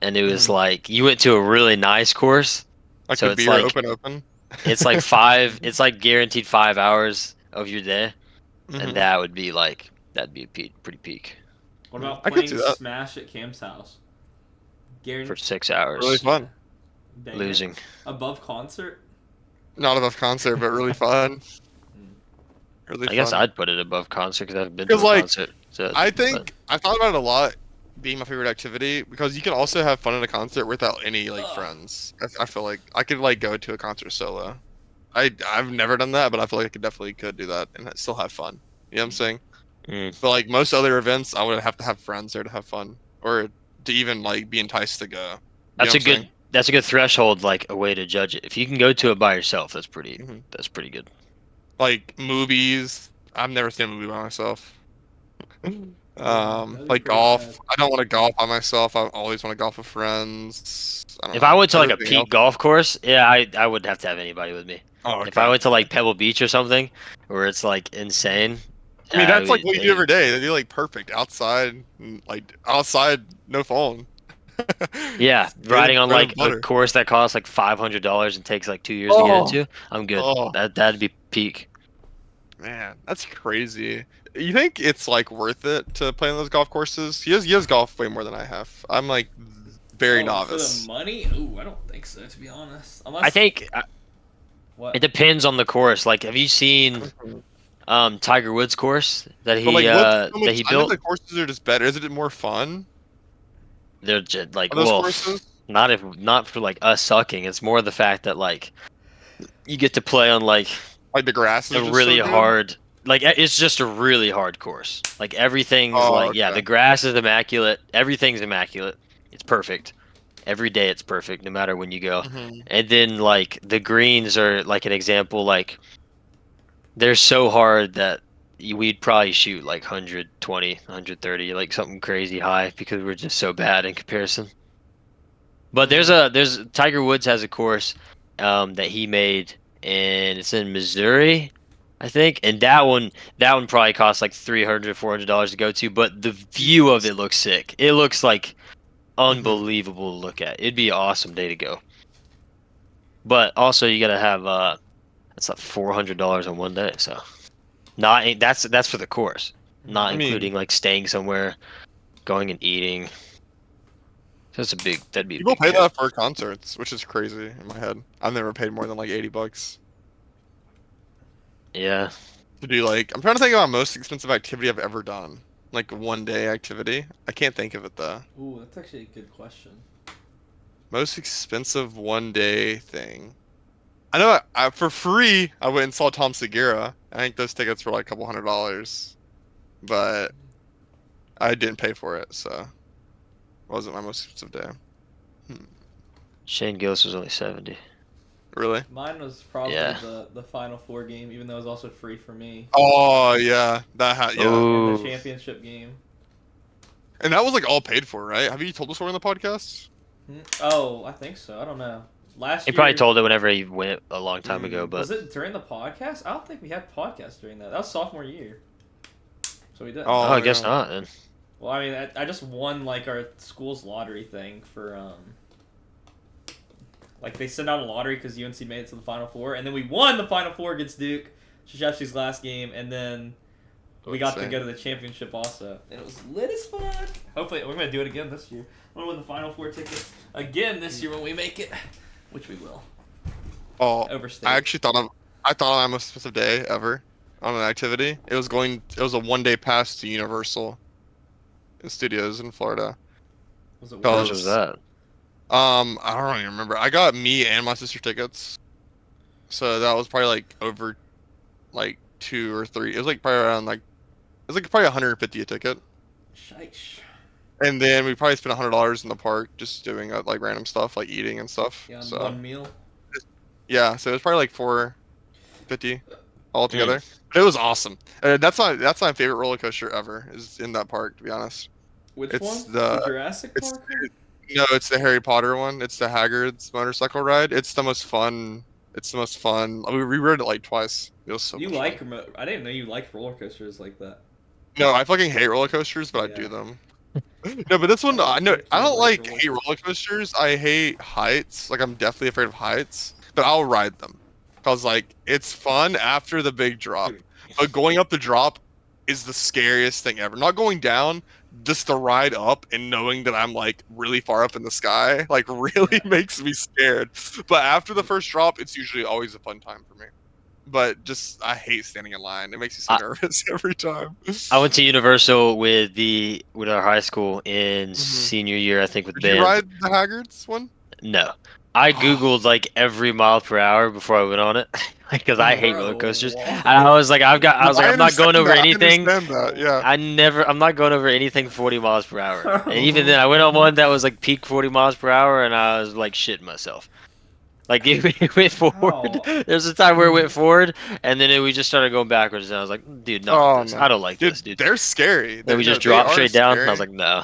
and it was like you went to a really nice course. Like so the it's beer like- open. It's like 5. It's like guaranteed 5 hours of your day, Mhm. and that would be that'd be a pretty peak. What about I could playing see that. Smash at Cam's house? for 6 hours, Really fun. Banger. losing. Above concert. Not above concert, but really fun. Really I guess fun. I'd put it above concert because I've been to a 'Cause, like, concert. So, I think I've thought about it a lot being my favorite activity because you can also have fun at a concert without any like Ugh. friends. I feel like I could like go to a concert solo. I've never done that, but I feel like I definitely could do that and still have fun. You know what I'm saying? But like most other events, I would have to have friends there to have fun or to even like be enticed to go. You know that's what a I'm good saying? that's a good threshold, like a way to judge it. If you can go to it by yourself, that's pretty Mhm. good. Like movies. I've never seen a movie by myself. That'd be Like pretty golf. rad. I don't want to golf by myself. I always want to golf with friends. I don't If know. I went to like a Everything peak else. golf course, yeah, I wouldn't have to have anybody with me. Oh, If I okay. went to like Pebble Beach or something, where it's like insane, I mean, that's like would, what you do every day. They do like perfect outside, like outside, no phone. yeah, bread, riding on bread and like a butter. course that costs like $500 and takes like 2 years to get Oh, into, I'm good. oh That'd be peak. man, that's crazy. You think it's like worth it to play on those golf courses? He has golf way more than I have. I'm like very For the novice. money? Ooh, I don't think so, to be honest. Unless I think what? it depends on the course. Like, have you seen Tiger Woods' course But like, what's so that much? he I know built? the courses are just better. Is it more fun? They're just like, Are those well, courses? not for like us sucking. It's more the fact that like you get to play on like Like the grass is a just so really good. hard, like it's just a really hard course. Like everything's Oh, like, yeah, okay. the grass is immaculate. Everything's immaculate. It's perfect. Every day it's perfect, no matter when you go. Hmm. And then like the greens are like an example. Like they're so hard that we'd probably shoot like 120, 130, like something crazy high because we're just so bad in comparison. But there's Tiger Woods has a course that he made, and it's in Missouri, I think. And that one probably costs like $300, $400 to go to, but the view of it looks sick. It looks like unbelievable to look at. It'd be an awesome day to go. But also you gotta have that's like $400 on one day, so not that's for the course, not I mean, including like staying somewhere, going and eating. So that'd be a people big pay trip. that for concerts, which is crazy in my head. I've never paid more than like $80 Yeah. to do like. I'm trying to think about most expensive activity I've ever done. Like one day activity. I can't think of it though. Ooh, that's actually a good question. Most expensive one day thing. I know for free I went and saw Tom Segura. I think those tickets were like a couple $100s, but I didn't pay for it, so it wasn't my most expensive day. Shane Gillis was only 70. Really? Mine was probably Yeah. the Final Four game, even though it was also free for me. Oh yeah, yeah. And the Ooh. championship game. And that was like all paid for, right? Have you told the story on the podcast? Oh, I think so. I don't know. Last He year. probably told it whenever he went a long time ago, but Was it during the podcast? I don't think we had podcasts during that. That was sophomore year. So we didn't. oh, I guess yeah. not. Then. Well, I mean, I just won like our school's lottery thing for like they sent out a lottery because UNC made it to the Final Four, and then we won the Final Four against Duke, Krzyzewski's last game, and then we got to Insane. go to the championship also, and it was lit as fuck. Hopefully, we're gonna do it again this year. I'm gonna win the Final Four ticket again this year when we make it, which we will. Oh, Overstate. I actually thought of my most expensive day ever on an activity. It was a 1 day pass to Universal Studios in Florida. Was it How worth much it? was that? I don't even remember. I got me and my sister tickets, so that was probably like over, like 2 or 3. It was like probably around like, it was like probably 150 a ticket. Shite. And then we probably spent $100 in the park just doing like random stuff like eating and stuff. Yeah, on So one meal. yeah, so it was probably like 450 all together. But it was awesome. That's my favorite roller coaster ever. Is in that park, to be honest. Which It's one? the- Jurassic it's- Park? No, it's the Harry Potter one. It's the Hagrid's motorcycle ride. It's the most fun. It's the most fun. We rode it like twice. It was so You much like? fun. I didn't know you liked roller coasters like that. No, I fucking hate roller coasters, but I do Yeah. them. No, but this one, I I know think I you don't like like roller hate roller coasters. I hate heights. Like I'm definitely afraid of heights, but I'll ride them because like it's fun after the big drop. But going up the drop is the scariest thing ever. Not going down. just the ride up and knowing that I'm like really far up in the sky, like really makes me scared. But after the first drop, it's usually always a fun time for me. But just I hate standing in line. It makes me so I, nervous every time. I went to Universal with our high school in Mhm. senior year, I think, with Did you band. ride the Haggards one? No, I googled like every mile per hour before I went on it, because I Mhm. hate roller Bro, coasters. And what? I was like, No, I I'm not going understand over that. I anything. understand that. Yeah. I'm not going over anything 40 miles per hour. And even Bro. then, I went on one that was like peak 40 miles per hour, and I was like shitting myself. Like it went forward. How? There's a time where it went forward, and then we just started going backwards. And I was like, dude, not with Oh this. I no, don't like dude, this, dude. they're scary. Then They're we no, just they dropped are straight down, and I was scary. like, no.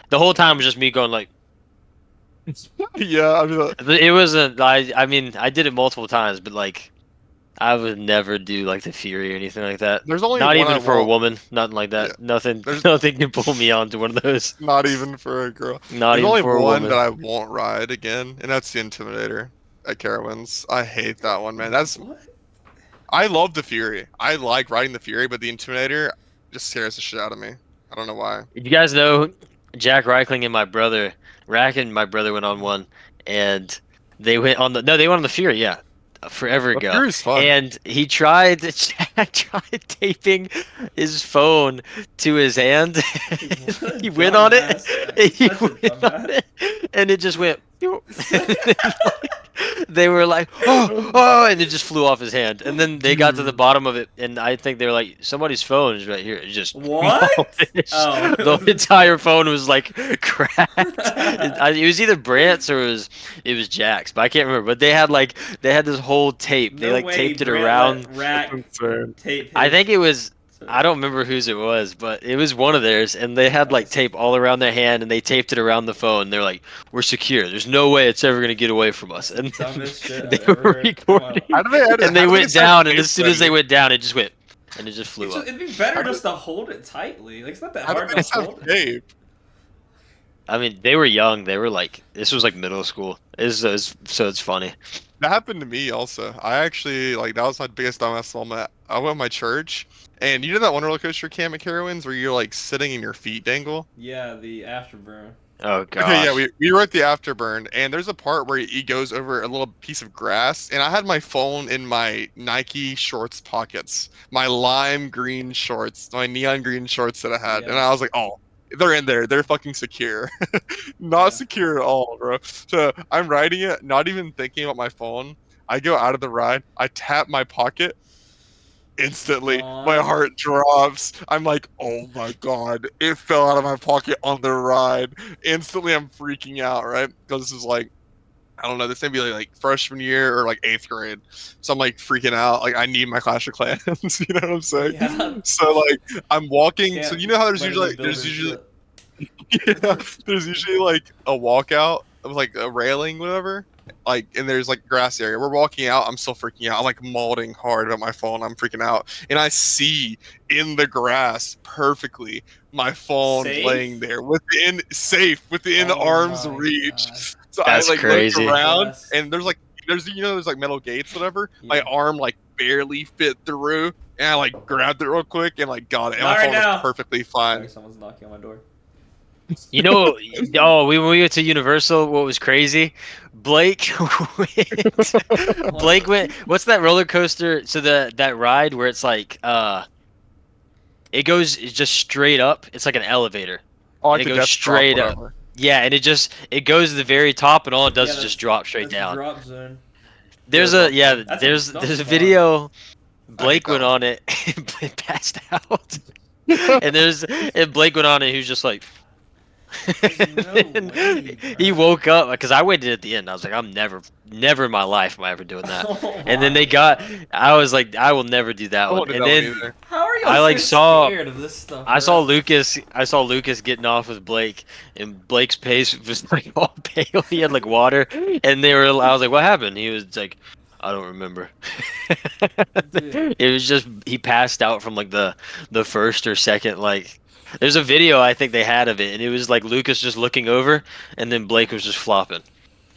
The whole time was just me going like, Yeah, I mean, it wasn't. I mean, I did it multiple times, but like, I would never do like the Fury or anything like that. there's only Not one I even for a won't. woman. Nothing like Yeah, that. Nothing. there's Nothing can pull me onto one of those. not even for a girl. Not There's even only for a one that woman. I won't ride again, and that's the Intimidator at Carowinds. I hate that one, man. That's What? I love the Fury. I like riding the Fury, but the Intimidator just scares the shit out of me. I don't know why. You guys know Jack Reichling and my brother, Rack and my brother went on one, and they went on the no, they went on the Fury, yeah, forever The ago. Fury's fun. And he tried Jack tried taping his phone to his hand. What a He went on it. dumbass, Jack. He Such a went on dumbass. it, and it just went. They were like, oh, oh, and it just flew off his hand. And then they got to the Dude. bottom of it, and I think they were like, somebody's phone is right here. It just What? demolished. Oh. The entire phone was like cracked. It was either Brant's or it was Jack's, but I can't remember. But they had this whole tape. They No like way taped it Brant around. let Rack tape I his. think it was. I don't remember whose it was, but it was one of theirs, and they had like tape all around their hand, and they taped it around the phone. They're like, "We're secure. There's no way it's ever gonna get away from us." And Dumbest shit they I've were ever heard in my recording, life. How do they? and they how do went decide down, and tape as soon as they ready? went down, it just went, and it just flew up. It'd be better just to hold it tightly. Like it's not that How do hard they to just have hold it. tape? I mean, they were young. They were like, this was like middle school. So it's funny. That happened to me also. I actually like that was my biggest dumbass moment. I went to my church, and you know that one roller coaster camp at Carowinds where you're like sitting and your feet dangle. Yeah, the afterburn. Oh Okay, yeah, gosh. we were at the afterburn, and there's a part where he goes over a little piece of grass, and I had my phone in my Nike shorts pockets, my lime green shorts, my neon green shorts that I had, and Yeah. I was like, oh, they're in there, they're fucking secure, not Yeah. secure at all, bro. So I'm riding it, not even thinking about my phone. I go out of the ride, I tap my pocket, instantly my Aw. heart drops. I'm like, oh my god, it fell out of my pocket on the ride. Instantly I'm freaking out, right? Because this is like, I don't know, this may be like freshman year or like 8th grade. So I'm like freaking out, like I need my Clash of Clans. You know what I'm saying? Yeah. So like I'm walking, so Can't you know how there's let usually the there's builders usually slip. yeah, there's usually like a walkout of like a railing, whatever. Like, and there's like grass area. We're walking out. I'm still freaking out. I'm like mauling hard about my phone. I'm freaking out, and I see in the grass perfectly my phone Safe? laying there within safe, within Oh arm's my reach. God. So I That's like look crazy. around, Yes. and there's there's like metal gates, whatever. My Yeah. arm like barely fit through, and I like grabbed it real quick and like got it, and Not my right phone now. was perfectly fine. Sorry, someone's knocking on my door. You know, when we went to Universal, what was crazy? Blake went. Blake went. What's that roller coaster? So that ride where it's like it goes just straight up. It's like an elevator, Oh, and like it the goes death drop, straight up. whatever. Yeah, and it goes to the very top, and all it does Yeah, is that's- just drop straight That's down. drop zone. There's Yeah, a yeah. That's There's dumb there's a spot. video. Blake that went one. on it and passed out. And Blake went on it. He was just like. There's no And way, he bro. woke up because I waited at the end. I was like, I'm never in my life am I ever doing that. Oh And then my they got, God. I was like, I will never do that I one. won't do And that one then either. How are you I, like, so scared of this stuff? I bro? saw Lucas getting off with Blake, and Blake's face was like all pale. He had like water, and I was like, what happened? He was like, I don't remember. Dude. It was just he passed out from like the first or second like. There's a video I think they had of it, and it was like Lucas just looking over, and then Blake was just flopping.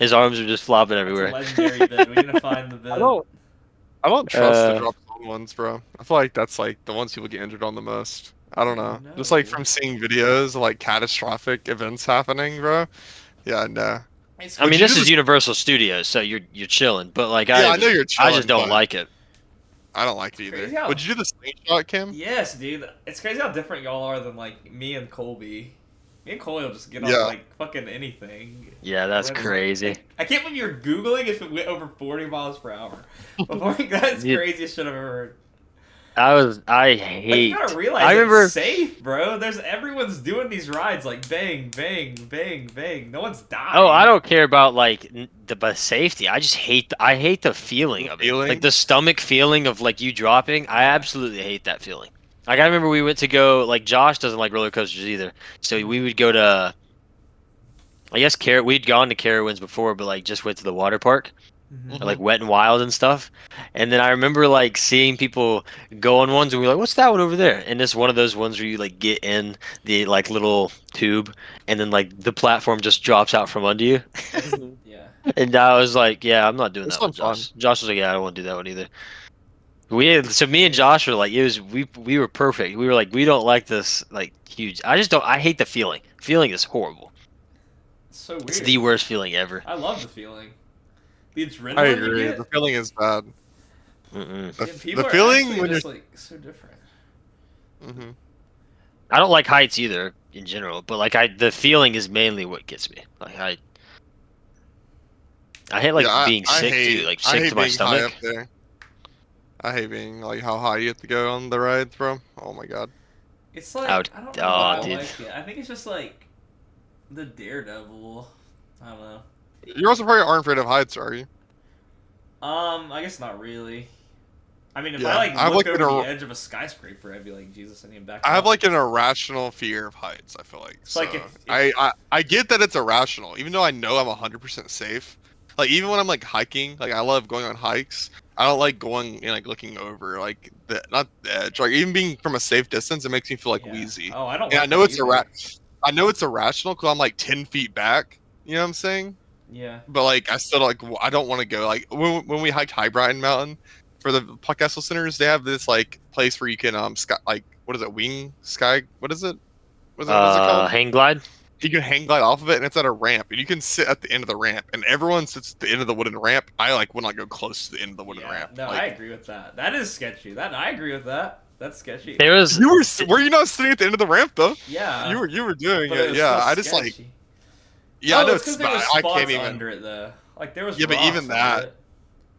His arms were just flopping That's a everywhere. legendary vid. We need to find the vid. I don't trust the Uh, drop zone ones, bro. I feel like that's like the ones people get injured on the most. I don't know. Just like from seeing videos of like catastrophic events happening, bro. Yeah, no. It's I mean, Would you this do is this? Universal Studios, so you're chilling. But like, Yeah, I know you're I just chilling, don't but like it. I don't like it It's either. crazy how. Would you do the slingshot, Kim? Yes, dude. It's crazy how different y'all are than like me and Colby. Me and Colby will just get on Yeah. like fucking anything. Yeah, that's Whether- crazy. Like, I can't believe you're googling if it went over 40 miles per hour. Before, that's Yeah. craziest shit I've ever heard. I Like, you hate. gotta realize I remember. it's safe, bro. Everyone's doing these rides like bang, bang, bang, bang. No one's dying. Oh, I don't care about like the safety. I just hate. I hate the feeling of it. Feeling? Like the stomach feeling of like you dropping. I absolutely hate that feeling. Like I remember we went to go. Like Josh doesn't like roller coasters either, so we would go to. I guess we'd gone to Carowinds before, but like just went to the water park. Mhm. Like Wet and Wild and stuff. And then I remember like seeing people go on ones and we were like, what's that one over there? And it's one of those ones where you like get in the like little tube and then like the platform just drops out from under you. Yeah. And I was like, yeah, I'm not doing This that one, one's fun. Josh. Josh was like, yeah, I don't want to do that one either. So me and Josh were like, we were perfect. We were like, we don't like this like huge. I hate the feeling. Feeling is horrible. It's so weird. It's the worst feeling ever. I love the feeling. The adrenaline I you agree. get. The feeling is bad. Mm-mm. The, Yeah, people the are feeling actually when just you're. like so different. Mhm. I don't like heights either in general, but like the feeling is mainly what gets me. Like I hate like Yeah, being I sick hate, too, like I sick hate to my being high stomach. up there. I hate being like how high you have to go on the rides, bro. Oh my god. It's like Out- I don't know why I dude. like it. I think it's just like the daredevil. I don't know. You also probably aren't afraid of heights, are you? I guess not really. I mean, if Yeah, I like I have, look like, over an the edge of a skyscraper, I'd be like, Jesus, I need back. I have up. like an irrational fear of heights. I feel like. It's So like if I get that it's irrational, even though I know I'm 100% safe. Like even when I'm like hiking, like I love going on hikes. I don't like going and like looking over like the not the edge. Like even being from a safe distance, it makes me feel like yeah. wheezy. Oh, I don't. And like I know that it's either. I know it's irrational because I'm like 10 feet back. You know what I'm saying? Yeah. But like I still like I don't want to go. Like when we hiked High Brighton Mountain for the podcast listeners, they have this like place where you can sky like what is it wing sky what is it what's it called? Hang glide. You can hang glide off of it and it's at a ramp and you can sit at the end of the ramp and everyone sits at the end of the wooden ramp. I like would not go close to the end of the wooden Yeah. ramp. No, Like, I agree with that. That is sketchy. That I agree with that. That's sketchy. There was were you not sitting at the end of the ramp though? Yeah. You were doing But it. was Yeah, still I just like sketchy. yeah, I know it's because there was I spots can't even. under it though. Like there was. Yeah, but rocks even under that- it.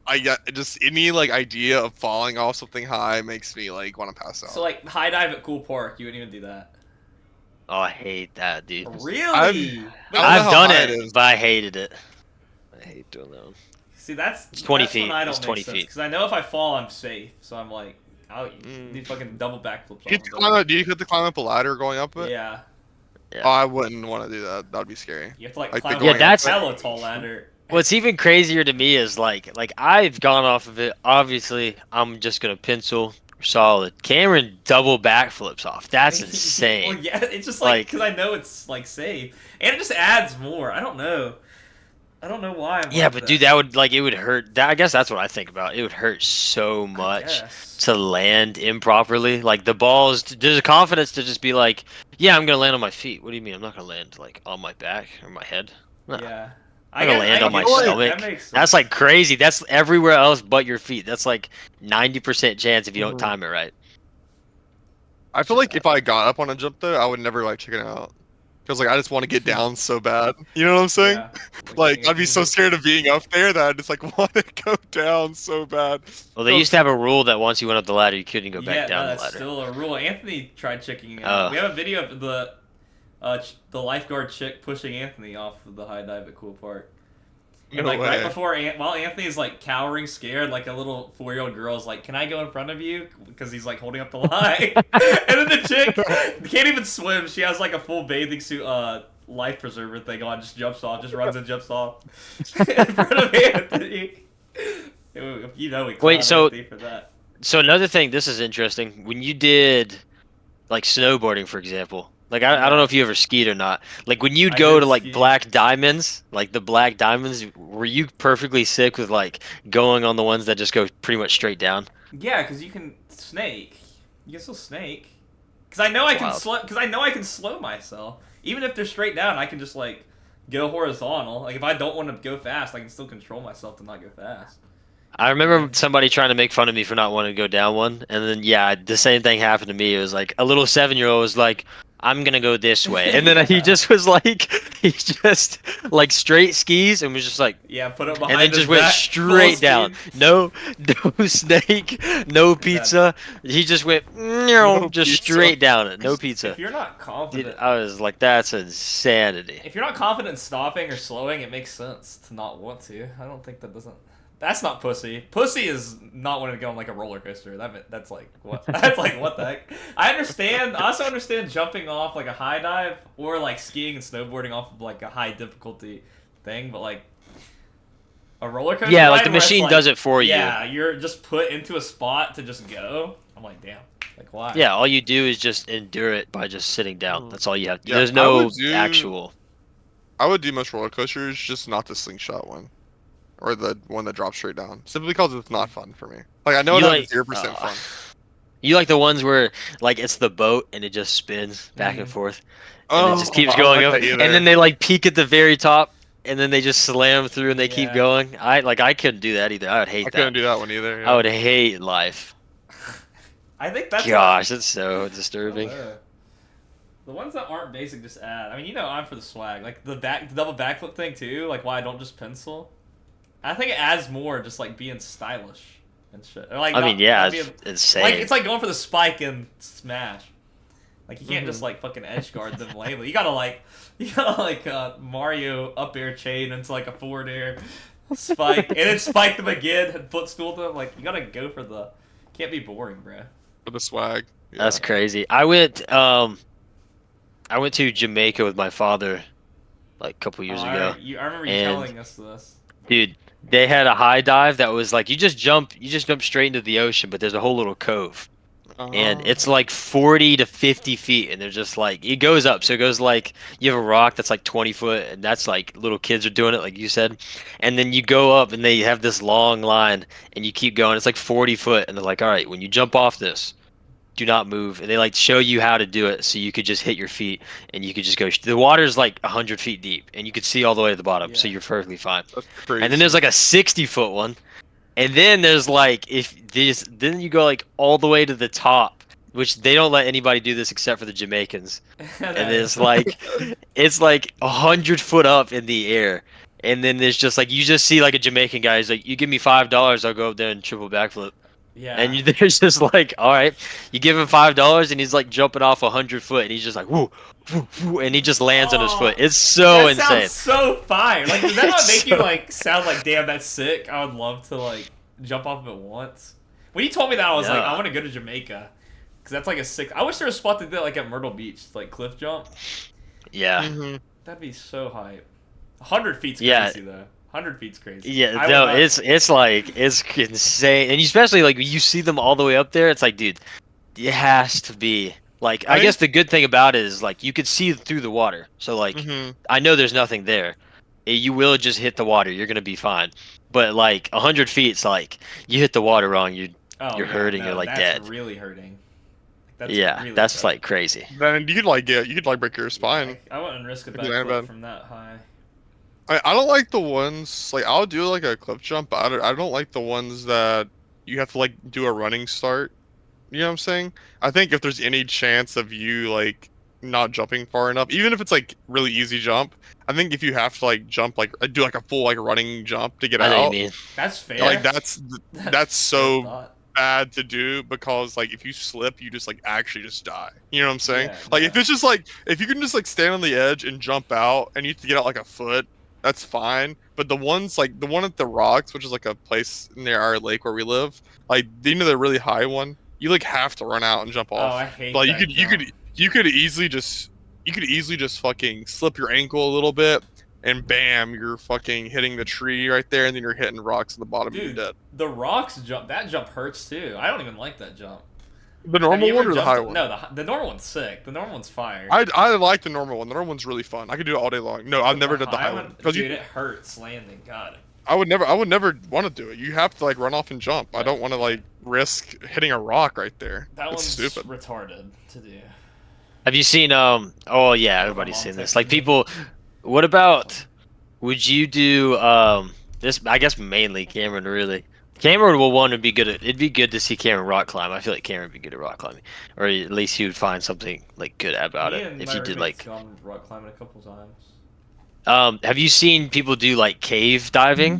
I got just any like idea of falling off something high makes me like want to pass out. So like high dive at Cool Park, you wouldn't even do that. Oh, I hate that, dude. Really? I don't know I've how done high it, it is. but I hated it. I hate doing that one. See, that's It's 20 that's when feet. I don't It's make 20 sense, feet. because I know if I fall, I'm safe. So I'm like, I'll Mm. do fucking double backflips. Do you, do you have to climb up a ladder going up it? Yeah, Yeah. Oh, I wouldn't want to do that. That'd be scary. you have to like Like the climb going up Yeah, that's- a hella tall ladder. What's even crazier to me is like I've gone off of it. Obviously, I'm just gonna pencil solid. Cameron double backflips off. That's insane. Well, yeah, it's just like because I know it's like safe, and it just adds more. I don't know. I don't know why. I'm Yeah, like but dude, that would like it would hurt. I guess that's what I think about. It would hurt so I much guess. to land improperly. Like the balls, there's a confidence to just be like, yeah, I'm gonna land on my feet. What do you mean? I'm not gonna land like on my back or my head. No. Yeah. I'm gonna land on my get that. stomach. That makes That's sense. like crazy. That's everywhere else but your feet. That's like 90% chance if you don't Mhm. time it right. I feel like if I got up on a jump though, I would never like check it out. Because like I just want to get down so bad. You know what I'm saying? Yeah. Like I'd be so scared of being up there that I just like want to go down so bad. Well, they used to have a rule that once you went up the ladder, you couldn't go back Yeah, down no, the that's ladder. still a rule. Anthony tried checking it Oh. out. We have a video of the lifeguard chick pushing Anthony off of the high dive at Cool Park. And No like right way. before, while Anthony's like cowering, scared, like a little 4-year-old girl's like, "Can I go in front of you?" Because he's like holding up the line. And then the chick can't even swim. She has like a full bathing suit, life preserver thing on. Just jumps off, just runs and jumps off in front of Anthony. You know we Wait, clowned so- Anthony for that. So another thing, this is interesting. When you did like snowboarding, for example, like I don't know if you ever skied or not. Like when you'd I go did to like ski. black diamonds, like the black diamonds, were you perfectly sick with like going on the ones that just go pretty much straight down? Yeah, because you can snake. You can still snake. Because I know I can Wild. slow. Because I know I can slow myself. Even if they're straight down, I can just like go horizontal. Like if I don't want to go fast, I can still control myself to not go fast. I remember somebody trying to make fun of me for not wanting to go down one, and then yeah, the same thing happened to me. It was like a little 7-year-old was like, "I'm gonna go this way," and then he Yeah. just was like, he just like straight skis and was just like, Yeah, put it behind and then his just went back, straight full down. speed. No, no snake, no pizza. He just went No just pizza. straight down it. No pizza. If you're not Dude, confident, I was like, that's insanity. if you're not confident in stopping or slowing, it makes sense to not want to. I don't think that doesn't. That's not pussy. Pussy is not wanting to go on like a roller coaster. That's like what? That's like what the heck? I understand. I also understand jumping off like a high dive or like skiing and snowboarding off of like a high difficulty thing, but like a roller coaster. Yeah, like ride the where it's, machine like, does it for you. Yeah, you're just put into a spot to just go. I'm like, damn. Like why? Yeah, all you do is just endure it by just sitting down. That's all you have. Yeah, There's I no would do- actual. I would do most roller coasters, just not the slingshot one, or the one that drops straight down, simply because it's not fun for me. Like I know You it like- has 0% fun. You like the ones where like it's the boat and it just spins back and Mhm. forth, and it just keeps I don't going like up, that either. and then they like peak at the very top, and then they just slam through and they keep Yeah. going. I couldn't do that either. I would hate I couldn't that. do that one either. I would hate life. I think that's Gosh, it's so I disturbing. don't know. The ones that aren't basic just add. I mean, you know, I'm for the swag. Like the double backflip thing too. Like why I don't just pencil. I think it adds more just like being stylish and shit. Or, like, I not- mean, yeah, not it's being- insane. like it's like going for the spike and smash. Like you can't Mhm. just like fucking edge guard them lately. You gotta like Mario up air chain into like a forward air spike and then spike them again and footstool them. Like you gotta go for the. Can't be boring, bro. For the swag. Yeah. That's crazy. I went to Jamaica with my father like a couple years ago. I remember you And- telling us this. Dude, they had a high dive that was like you just jump straight into the ocean, but there's a whole little cove. And it's like 40 to 50 feet, and they're just like it goes up. So it goes like you have a rock that's like 20 foot, and that's like little kids are doing it, like you said. And then you go up, and they have this long line, and you keep going. It's like 40 foot, and they're like, all right, when you jump off this, do not move. And they like show you how to do it, so you could just hit your feet, and you could just go. The water's like 100 feet deep, and you could see all the way to the bottom, so Yeah. you're perfectly fine. That's crazy. And then there's like a 60-foot one. And then there's like then you go like all the way to the top, which they don't let anybody do this except for the Jamaicans. And it's like 100 foot up in the air. And then there's just like you just see like a Jamaican guy. He's like, "You give me $5, I'll go up there and triple backflip." yeah. And there's just like, all right, you give him $5, and he's like jumping off 100 foot, and he's just like, woo, woo, woo, and he just lands on his Oh, foot. It's so that insane. sounds so fire. Like, does that not It's make you so- like sound like, damn, that's sick? I would love to like jump off of it once. When you told me that, I was like, Yeah. I want to go to Jamaica, because that's like a sick. I wish there was a spot to do it like at Myrtle Beach, like cliff jump. Yeah. Mhm. That'd be so hype. 100 feet's Yeah. crazy though. 100 feet's crazy. Yeah, I would no, not- it's like it's insane, and especially like when you see them all the way up there. It's like, dude, it has to be like. I I guess the good thing about it is like you could see through the water, so like Mhm. I know there's nothing there. You will just hit the water. You're gonna be fine. But like 100 feet, it's like you hit the water wrong. You're you're hurting, you're, like, that's dead. Really hurting. That's yeah, really that's tough. like crazy. Then you could break your spine. I wouldn't risk a Could land backflip bad. from that high. I don't like the ones like I'll do like a cliff jump, but I don't like the ones that you have to like do a running start. You know what I'm saying? I think if there's any chance of you like not jumping far enough, even if it's like really easy jump, I think if you have to like jump like do like a full like running jump to get I know what out, you mean. That's fair. like that's Good so thought. bad to do because like if you slip, you just like actually just die. You know what I'm saying? Yeah, Like yeah. if it's just like if you can just like stand on the edge and jump out and you have to get out like a foot, that's fine. But the ones like the one at the rocks, which is like a place near our lake where we live, like the really high one, you like have to run out and jump Oh, off. I hate Like that you could easily just fucking slip your ankle a little bit and bam, you're fucking hitting the tree right there, and then you're hitting rocks at the bottom and Dude, you're dead. the rocks jump. That jump hurts too. I don't even like that jump. The Have normal you one ever or the jumped high it? one? No, the normal one's sick. The normal one's fire. I like the normal one. The normal one's really fun. I could do it all day long. No, I've never did the high one because Dude, it hurts landing. God. I would never want to do it. You have to like run off and jump. I don't want to like risk hitting a rock right there. That It's one's stupid. retarded to do. Have you seen oh yeah, My everybody's mom seen this. texted Like me. people, what about, would you do this, I guess mainly Cameron really. Cameron will want to be good at, it'd be good to see Cameron rock climb. I feel like Cameron would be good at rock climbing. Or at least he would find something like good about Me it and if my he did roommate's like gone rock climbing a couple times. have you seen people do like cave diving?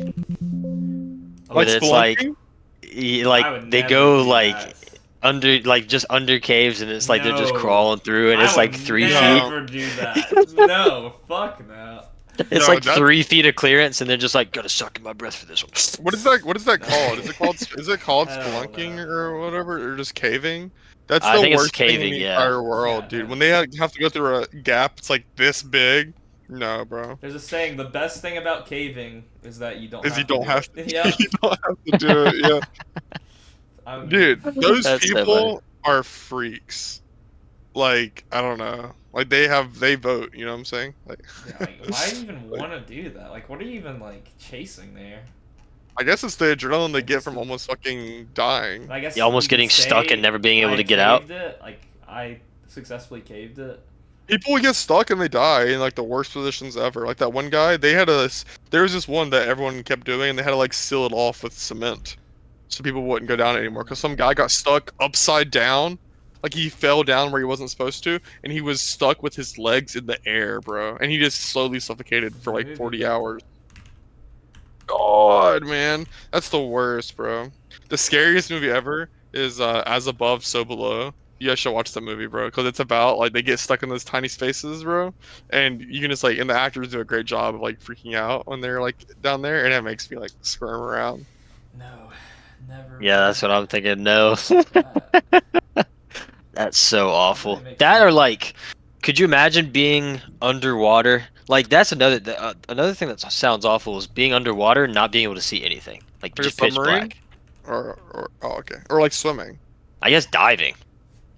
Where Like it's like spelunking? like I would they never go do like that. under like just under caves and it's like they're just No. crawling through and I it's would like 3 feet. never do that. No, fuck no. It's No, like that's 3 feet of clearance and they're just like gotta suck in my breath for this one. what is that called? Is it called Hell spelunking no. or whatever, or just caving? That's I the think it's worst thing in caving, the yeah. entire world, Yeah, dude. no. When they have to go through a gap, it's like this big. No, bro. There's a saying: the best thing about caving is that you don't Is have you to don't do have it. Yeah, you don't have to do it. Yeah, dude. Those That's so funny. people are freaks. Like I don't know. Like they vote. You know what I'm saying? Like, yeah, like, why do you even want to do that? Like, what are you even like chasing there? I guess it's the adrenaline they Like, get just from to- almost fucking dying. I guess You're almost you could getting stuck say and never being able I to get out. caved it. Like I successfully caved it. People get stuck and they die in like the worst positions ever. Like that one guy, there was this one that everyone kept doing, and they had to like seal it off with cement, so people wouldn't go down anymore. Because some guy got stuck upside down, like he fell down where he wasn't supposed to, and he was stuck with his legs in the air, bro, and he just slowly suffocated for like 40 hours. God, man, that's the worst, bro. The scariest movie ever is As Above, So Below. You guys should watch that movie, bro, because it's about like they get stuck in those tiny spaces, bro, and you can just like, and the actors do a great job of like freaking out when they're like down there, and it makes me like squirm around. No, never. Yeah, that's what I'm thinking. No. That. That's so awful. makes That me- or like, could you imagine being underwater? Like that's another thing that sounds awful is being underwater and not being able to see anything. Like Like a just pitch submarine, black. or oh okay, or like swimming. I guess diving.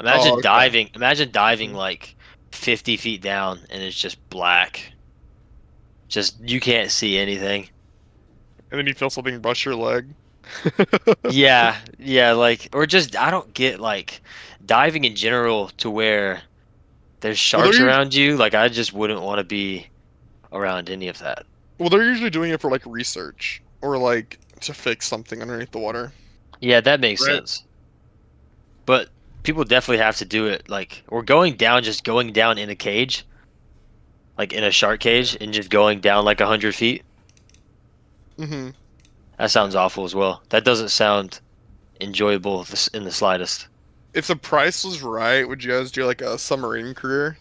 Imagine Oh, okay. diving. Imagine diving like 50 feet down and it's just black. Just you can't see anything. And then you feel something brush your leg. Yeah, yeah, like or just I don't get like diving in general to where there's Well, sharks around you. Like I just wouldn't want to be around any of that. well, they're usually doing it for like research or like to fix something underneath the water. Yeah, that makes Right. sense. But people definitely have to do it like or going down just going down in a cage. Like in a shark cage and just going down like 100 feet. Mm-hmm. That sounds awful as well. That doesn't sound enjoyable in the slightest. If the price was right, would you guys do like a submarine career?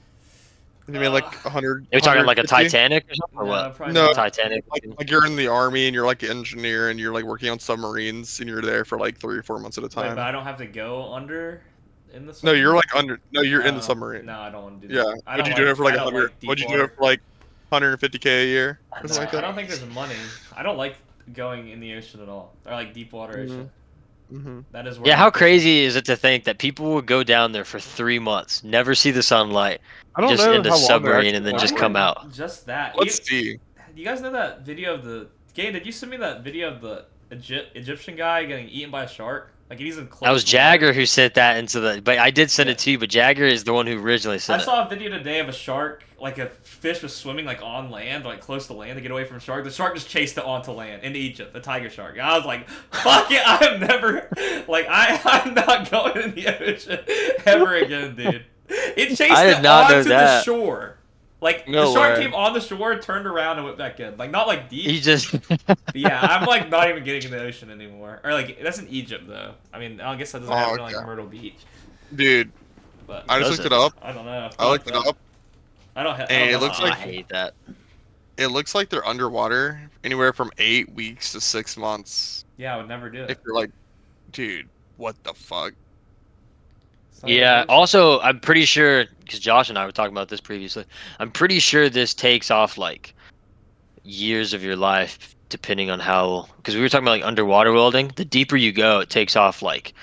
You mean like 100? You're talking like a 150? Titanic or something, or No, what? probably No. not. Titanic. Like you're in the army and you're like an engineer and you're like working on submarines and you're there for like 3 or 4 months at a Wait, but time. I don't have to go under in the. No, you're submarine? like under. No, you're in the No, submarine. No, I don't want to do Yeah. that. I Would don't you do it for like I don't 100? like Would you do deep it for like 150K a year or water. something like I that? don't think there's money. I don't like going in the ocean at all, or like deep water ocean. Mm-hmm. That is where. Yeah, I'm how pushing. crazy is it to think that people will go down there for 3 months, never see the sunlight, I don't just know in the how long they're submarine, actually and then Why just would come out? Just that. Let's see. Do you guys know that video of the Gay? Did you send me that video of the Egyptian guy getting eaten by a shark? Like he's in close. That was water? Jagger who sent that into the. But I did send Yeah. it to you. But Jagger is the one who originally I sent it. saw a video today of a shark, like a fish was swimming like on land, like close to land to get away from a shark. The shark just chased it onto land in Egypt, the tiger shark. And I was like, fuck it, I'm never, like, I'm not going in the ocean ever again, dude. It chased I did it not know onto the that. shore. Like, No the shark way. came on the shore, turned around, and went back in. Like, not like deep. He just. But yeah, I'm like not even getting in the ocean anymore. Or like, that's in Egypt, though. I mean, I guess that doesn't happen in okay. like Myrtle Beach. Dude, But I just Does looked it? it up. I don't know. I looked it Fuck up. that. I don't have. And it looks I like- hate that. It looks like they're underwater anywhere from 8 weeks to 6 months. Yeah, I would never do it. If you're like, dude, what the fuck? It's not Yeah. even- Also, I'm pretty sure because Josh and I were talking about this previously. I'm pretty sure this takes off like years of your life, depending on how. Because we were talking about like underwater welding. The deeper you go, it takes off like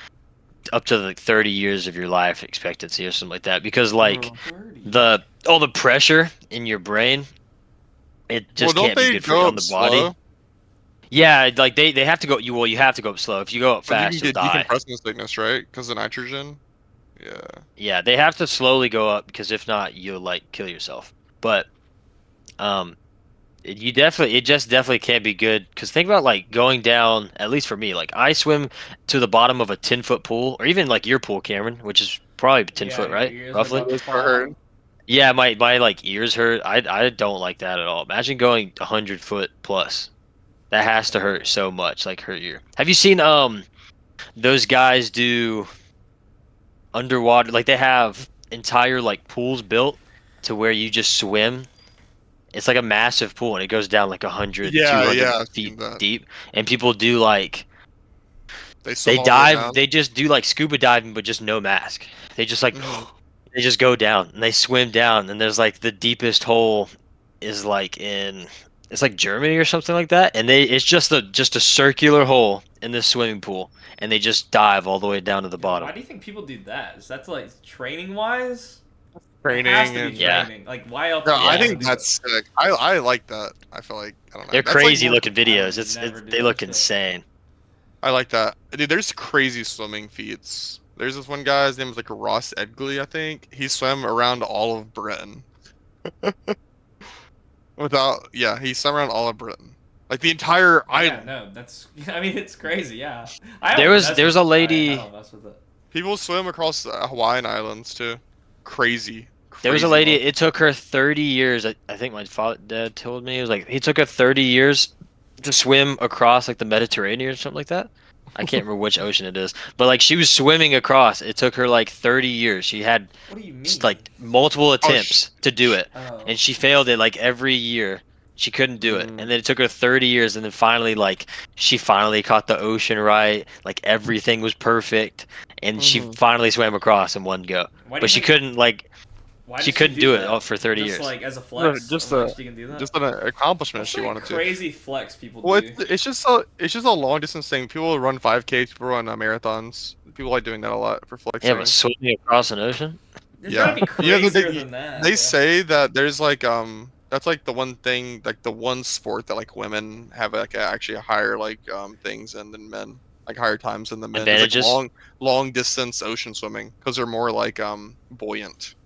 up to like 30 years of your life expectancy or something like that. Because like all the pressure in your brain, it just well, can't don't be they good for go on up the body. slow? Yeah, like they have to go. You have to go up slow. If you go up But you can fast, you'll get die. decompression sickness, right? Because of nitrogen. Yeah. Yeah, they have to slowly go up because if not, you'll like kill yourself. But um, it just definitely can't be good because think about like going down. At least for me, like I swim to the bottom of a 10-foot pool, or even like your pool, Cameron, which is probably 10 foot, Yeah, your right? ears are Roughly. about to Those are pop. hurt. Yeah, my like ears hurt. I don't like that at all. Imagine going 100 foot plus. That has to hurt so much, like hurt your. Have you seen those guys do underwater? Like they have entire like pools built to where you just swim. It's like a massive pool and it goes down like 100, Yeah, 200 yeah, I've feet seen that. deep. And people do like They swim they all the way dive. down. They just do like scuba diving, but just no mask. They just like Hmm. they just go down and they swim down and there's like the deepest hole is like in it's like Germany or something like that and it's just a circular hole in this swimming pool and they just dive all the way down to the Yeah, bottom. why do you think people do that? Is that like training wise? It has Training to be and Yeah. training. Like, why else no, would you I Yeah. want to think do that? that's sick. I like that. I feel like I don't know. They're That's like crazy more. looking I videos. would never do They that look shit. insane. I like that. Dude, there's crazy swimming feats. There's this one guy. His name is like Ross Edgley, I think. He swam around all of Britain without. Yeah, he swam around all of Britain, like the entire Yeah, island. no, that's. I mean, it's crazy. Yeah, I There don't was mess there's with. a I lady don't mess with it. People swim across the Hawaiian Islands too. Crazy, there was a crazy lady long. it took her 30 years. I think my dad told me it was like he took her 30 years to swim across like the Mediterranean or something like that. I can't remember which ocean it is, but like she was swimming across. It took her like 30 years. She had What do you just mean? like multiple Oh, attempts to do it, Oh, and she failed it like every year. She couldn't do it, mm, and then it took her 30 years, and then finally like she finally caught the ocean right. Like everything was perfect, and she mhm. finally swam across in one go. why do But you she think? couldn't like Why she did she couldn't do do it that? for 30 Just years. like as a No, flex of like she can do that. just an accomplishment What's she like a wanted to. crazy flex people Well, do? it's just a long distance thing. People run 5Ks, people run marathons. People like doing that a lot for Yeah, flexing. but swimming across an ocean. There's gotta Yeah, be you know crazier than that. they Yeah. say that there's like that's like the one thing, like the one sport that like women have like actually a higher like things in than men, like higher times than the men. It's like Advantages. long distance ocean swimming because they're more like buoyant.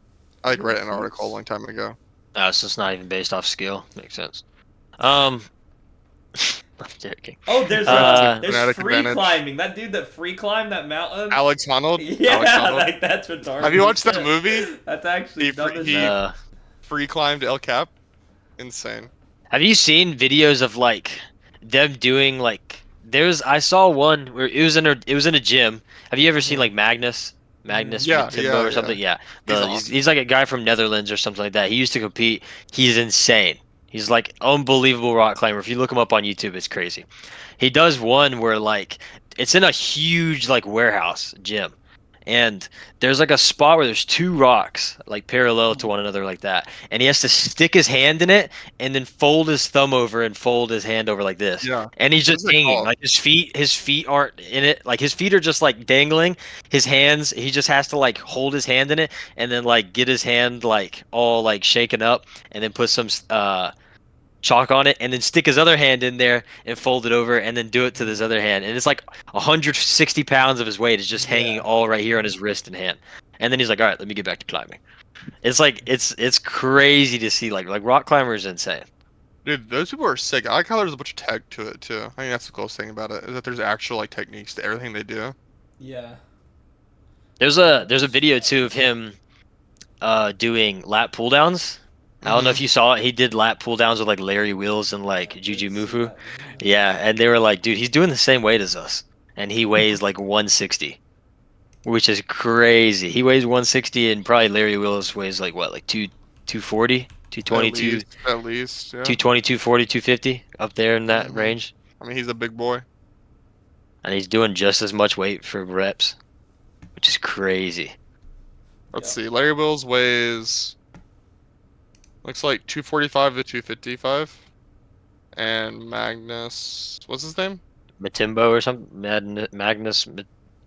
I like read an article a long time ago. Oh, so it's not even based off skill. Makes sense. Um, I'm joking. Oh, there's Fanatic free advantage. climbing. That dude that free climbed that mountain. Alex Honnold. Yeah, Alex Honnold. like that's retarded. Have you as watched that shit. movie? That's actually He dumb free- as he- shit. Free climbed El Cap. Insane. Have you seen videos of like them doing like I saw one where it was in a gym. Have you ever seen like Magnus Yeah, Matimbo yeah, or something? Yeah. He's He's, awesome. he's like a guy from Netherlands or something like that. He used to compete. He's insane. He's like unbelievable rock climber. If you look him up on YouTube, it's crazy. He does one where like it's in a huge like warehouse gym. And there's like a spot where there's two rocks like parallel to one another like that. And he has to stick his hand in it and then fold his thumb over and fold his hand over like this. Yeah. And he's What's just it hanging. called? Like his feet aren't in it. Like his feet are just like dangling. His hands, he just has to like hold his hand in it and then like get his hand like all like shaken up and then put some chalk on it and then stick his other hand in there and fold it over and then do it to his other hand. And it's like 160 pounds of his weight is just hanging Yeah. all right here on his wrist and hand. And then he's like, all right, let me get back to climbing. It's like it's crazy to see like rock climbers insane. Dude, those people are sick. I like how there's a bunch of tech to it too. I think that's the coolest thing about it is that there's actual like techniques to everything they do. Yeah. There's a video too of him doing lap pull downs. I don't know if you saw it. He did lap pull downs with like Larry Wheels and like Juju Mufu. Yeah, and they were like, dude, he's doing the same weight as us, and he weighs like 160, which is crazy. He weighs 160, and probably Larry Wheels weighs like what, like 240, 222, At least, yeah. 220, 240, 250, up there in that Mhm. range. I mean, he's a big boy. And he's doing just as much weight for reps, which is crazy. Let's see. Larry Wills weighs looks like 245 to 255, and Magnus, what's his name? Matimbo or something, Magnus,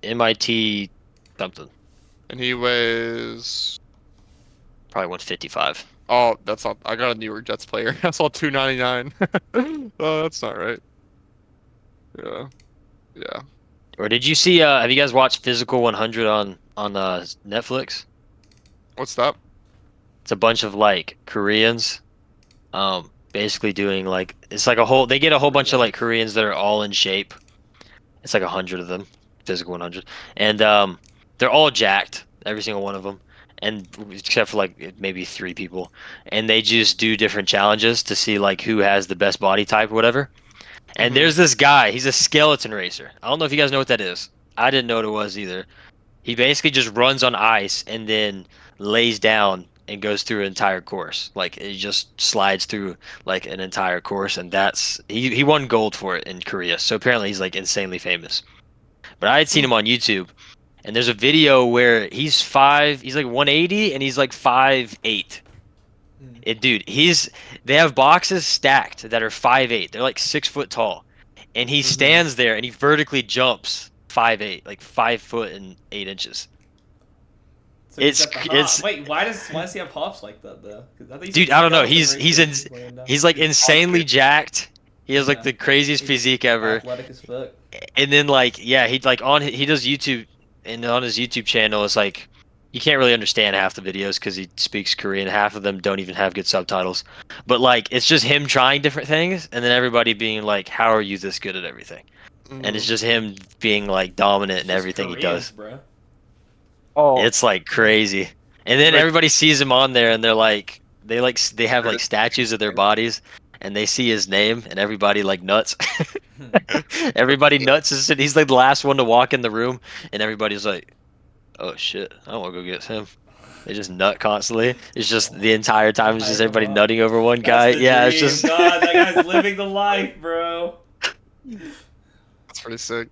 MIT something, And he weighs. probably 155. Oh, that's not. I got a New York Jets player. That's all 299. Oh, that's not right. Yeah. Yeah. Or did you see? Have you guys watched Physical 100 on Netflix? What's that? It's a bunch of like Koreans, basically doing like it's like a whole. They get a whole bunch of like Koreans that are all in shape. It's like 100 of them, Physical 100, and they're all jacked, every single one of them, and except for like maybe 3 people, and they just do different challenges to see like who has the best body type, or whatever. And Mhm. there's this guy. He's a skeleton racer. I don't know if you guys know what that is. I didn't know what it was either. He basically just runs on ice and then lays down and goes through an entire course. Like he just slides through like an entire course, and that's he won gold for it in Korea. So apparently he's like insanely famous. But I had seen him on YouTube, and there's a video where he's like 180 and he's like 5'8". Dude, they have boxes stacked that are 5'8". They're like 6 foot tall, and he stands there and he vertically jumps 5'8", like 5 foot and 8 inches. So he's It's got the it's hop. Wait, why does he have hops like that though? 'Cause I think dude, I don't know. He's like insanely jacked. He has like Yeah. the craziest He's physique ever. athletic as fuck. And then like yeah, he does YouTube, and on his YouTube channel it's like you can't really understand half the videos because he speaks Korean. Half of them don't even have good subtitles. But like it's just him trying different things, and then everybody being like, "How are you this good at everything?" And it's just him being like dominant in Just everything he Koreans, does. bro. Oh, It's like crazy. And then Right. everybody sees him on there, and they have like statues of their bodies, and they see his name, and everybody like nuts. Everybody nuts. He's like the last one to walk in the room, and everybody's like, "Oh shit, I don't want to go get him." They just nut constantly. It's just the entire time. It's just everybody nutting over one guy. That's the Yeah, it's dream. just. God, that guy's living the life, bro. That's pretty sick.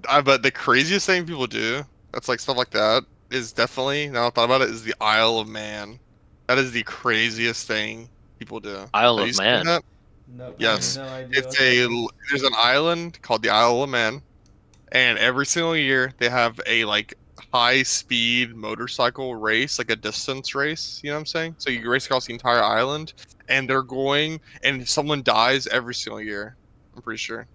But the craziest thing people do, that's like stuff like that, is definitely, now I thought about it, is the Isle of Man. That is the craziest thing people do. Isle Have of you seen Man. that? Nope. Yes. I have no idea. It's there's an island called the Isle of Man, and every single year they have a like high speed motorcycle race, like a distance race, you know what I'm saying? So you race across the entire island, and they're going, and someone dies every single year. I'm pretty sure.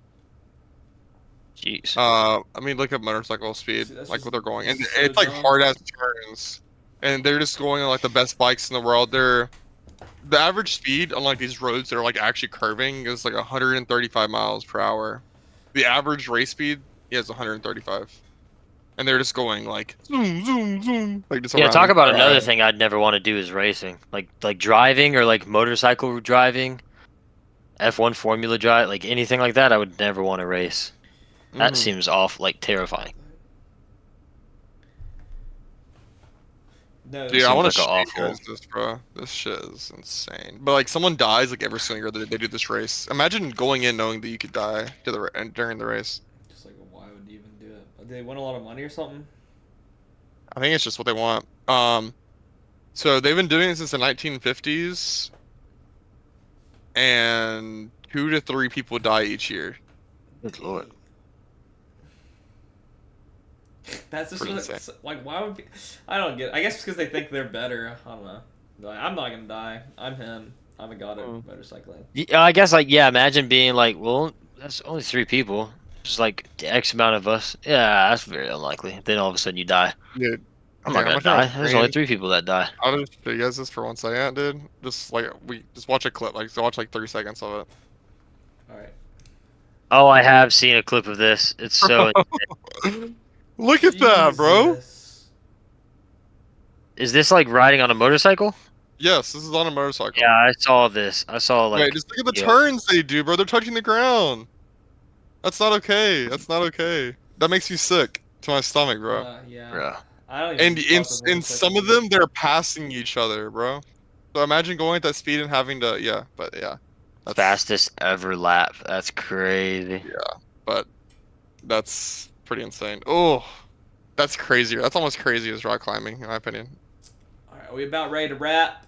Jeez. I mean, look at motorcycle speed, See, that's like just- what they're going, and that's so it's like dumb. hard ass turns, and they're just going on like the best bikes in the world. The average speed on like these roads that are like actually curving is like 135 miles per hour. The average race speed is 135, and they're just going like zoom, zoom, zoom, like just Yeah, around talk the about entire another island. thing I'd never want to do is racing, like driving or like motorcycle driving, F1 Formula drive, like anything like that. I would never want to race. That Mhm. seems like terrifying. No, Dude, I seems want like to a show you awful- guys this, bro. This shit is insane. But like, someone dies like every single year that they do this race. Imagine going in knowing that you could die during the race. just like why would you even do it? Did they win a lot of money or something? I think it's just what they want. So they've been doing it since the 1950s, and 2 to 3 people die each year. Good lord. That's just Pretty what, insane. like why would I don't get it. I guess because they think they're better. I don't know. Like, I'm not gonna die. I'm him. I'm a god of motorcycling. Yeah, I guess like yeah. Imagine being like, well, that's only 3 people. There's like X amount of us. Yeah, that's very unlikely. Then all of a sudden you die. Dude, I'm okay, not gonna trying die. to There's only train. 3 people that die. I'll just show you guys this for 1 second, dude. Just like we just watch a clip, like watch like 30 seconds of it. All right. Oh, I have seen a clip of this. It's so. Look at that, bro. Jesus. Is this like riding on a motorcycle? Yes, this is on a motorcycle. Yeah, I saw this. I saw like. Wait, just look at the yeah. turns they do, bro. They're touching the ground. That's not okay. That's not okay. That makes me sick to my stomach, bro. Yeah. Bro. I don't even. And in fuck with some of them, they're passing each other, bro. So imagine going at that speed and having to, yeah, but yeah. That's, Fastest ever lap. That's crazy. But that's pretty insane. Oh, that's crazier. That's almost crazy as rock climbing, in my opinion. All right, are we about ready to wrap?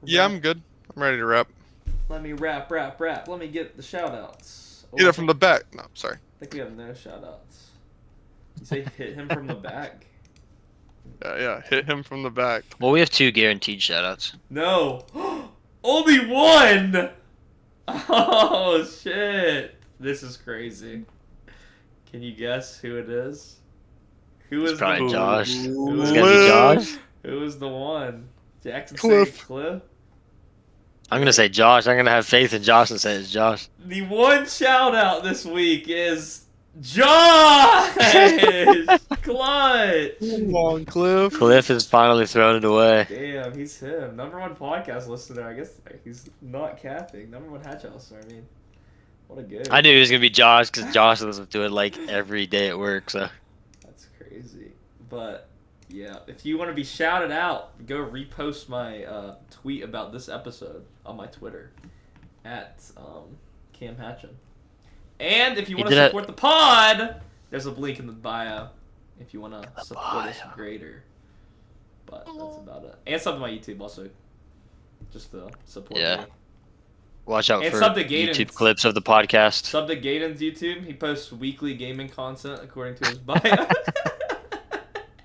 Yeah, I'm good. I'm ready to wrap. Let me wrap. Let me get the shout outs. Get it from the back. No, sorry. I think we have no shout outs. You say hit him from the back? Yeah. Hit him from the back. Well, we have 2 guaranteed shoutouts. No. Only one! Oh, shit. This is crazy. Can you guess who it is? Who It's is probably the Josh. Who It's is, gonna be Josh. who is the one? Jackson Cliff. saying Cliff. I'm gonna say Josh. I'm gonna have faith in Josh and say it's Josh. The one shout out this week is Josh. Clutch. Come on, Cliff. Cliff has finally thrown it away. Damn, he's him. #1 podcast listener. I guess he's not capping. #1 HadsChat listener. I mean, what a good. I knew it was gonna be Josh because Josh listens to it like every day at work. So That's crazy. But yeah, if you want to be shouted out, go repost my tweet about this episode on my Twitter at Cam Hatcham. And if you want to did it. support the pod, there's a link in the bio if you want to support us greater. But that's about it. And sub to my YouTube also, just to support Yeah. me. watch out And for sub to Gaden's. YouTube clips of the podcast. Sub to Gaden's YouTube. He posts weekly gaming content according to his bio.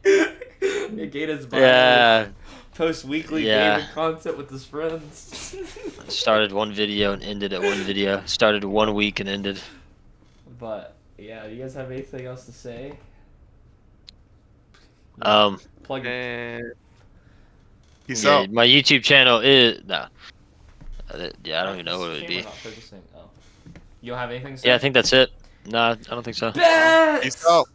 Yeah, Gaden's bio. Yeah, Posts weekly Yeah. gaming content with his friends. started one video and ended at one video. Started 1 week and ended. But yeah, do you guys have anything else to say? Plug it. And peace Yeah, out. my YouTube channel is yeah, I don't even know what it would Camera be. not focusing. Oh. You don't have anything to say? Yeah, I think that's it. Nah, I don't think so. Bet! Peace out.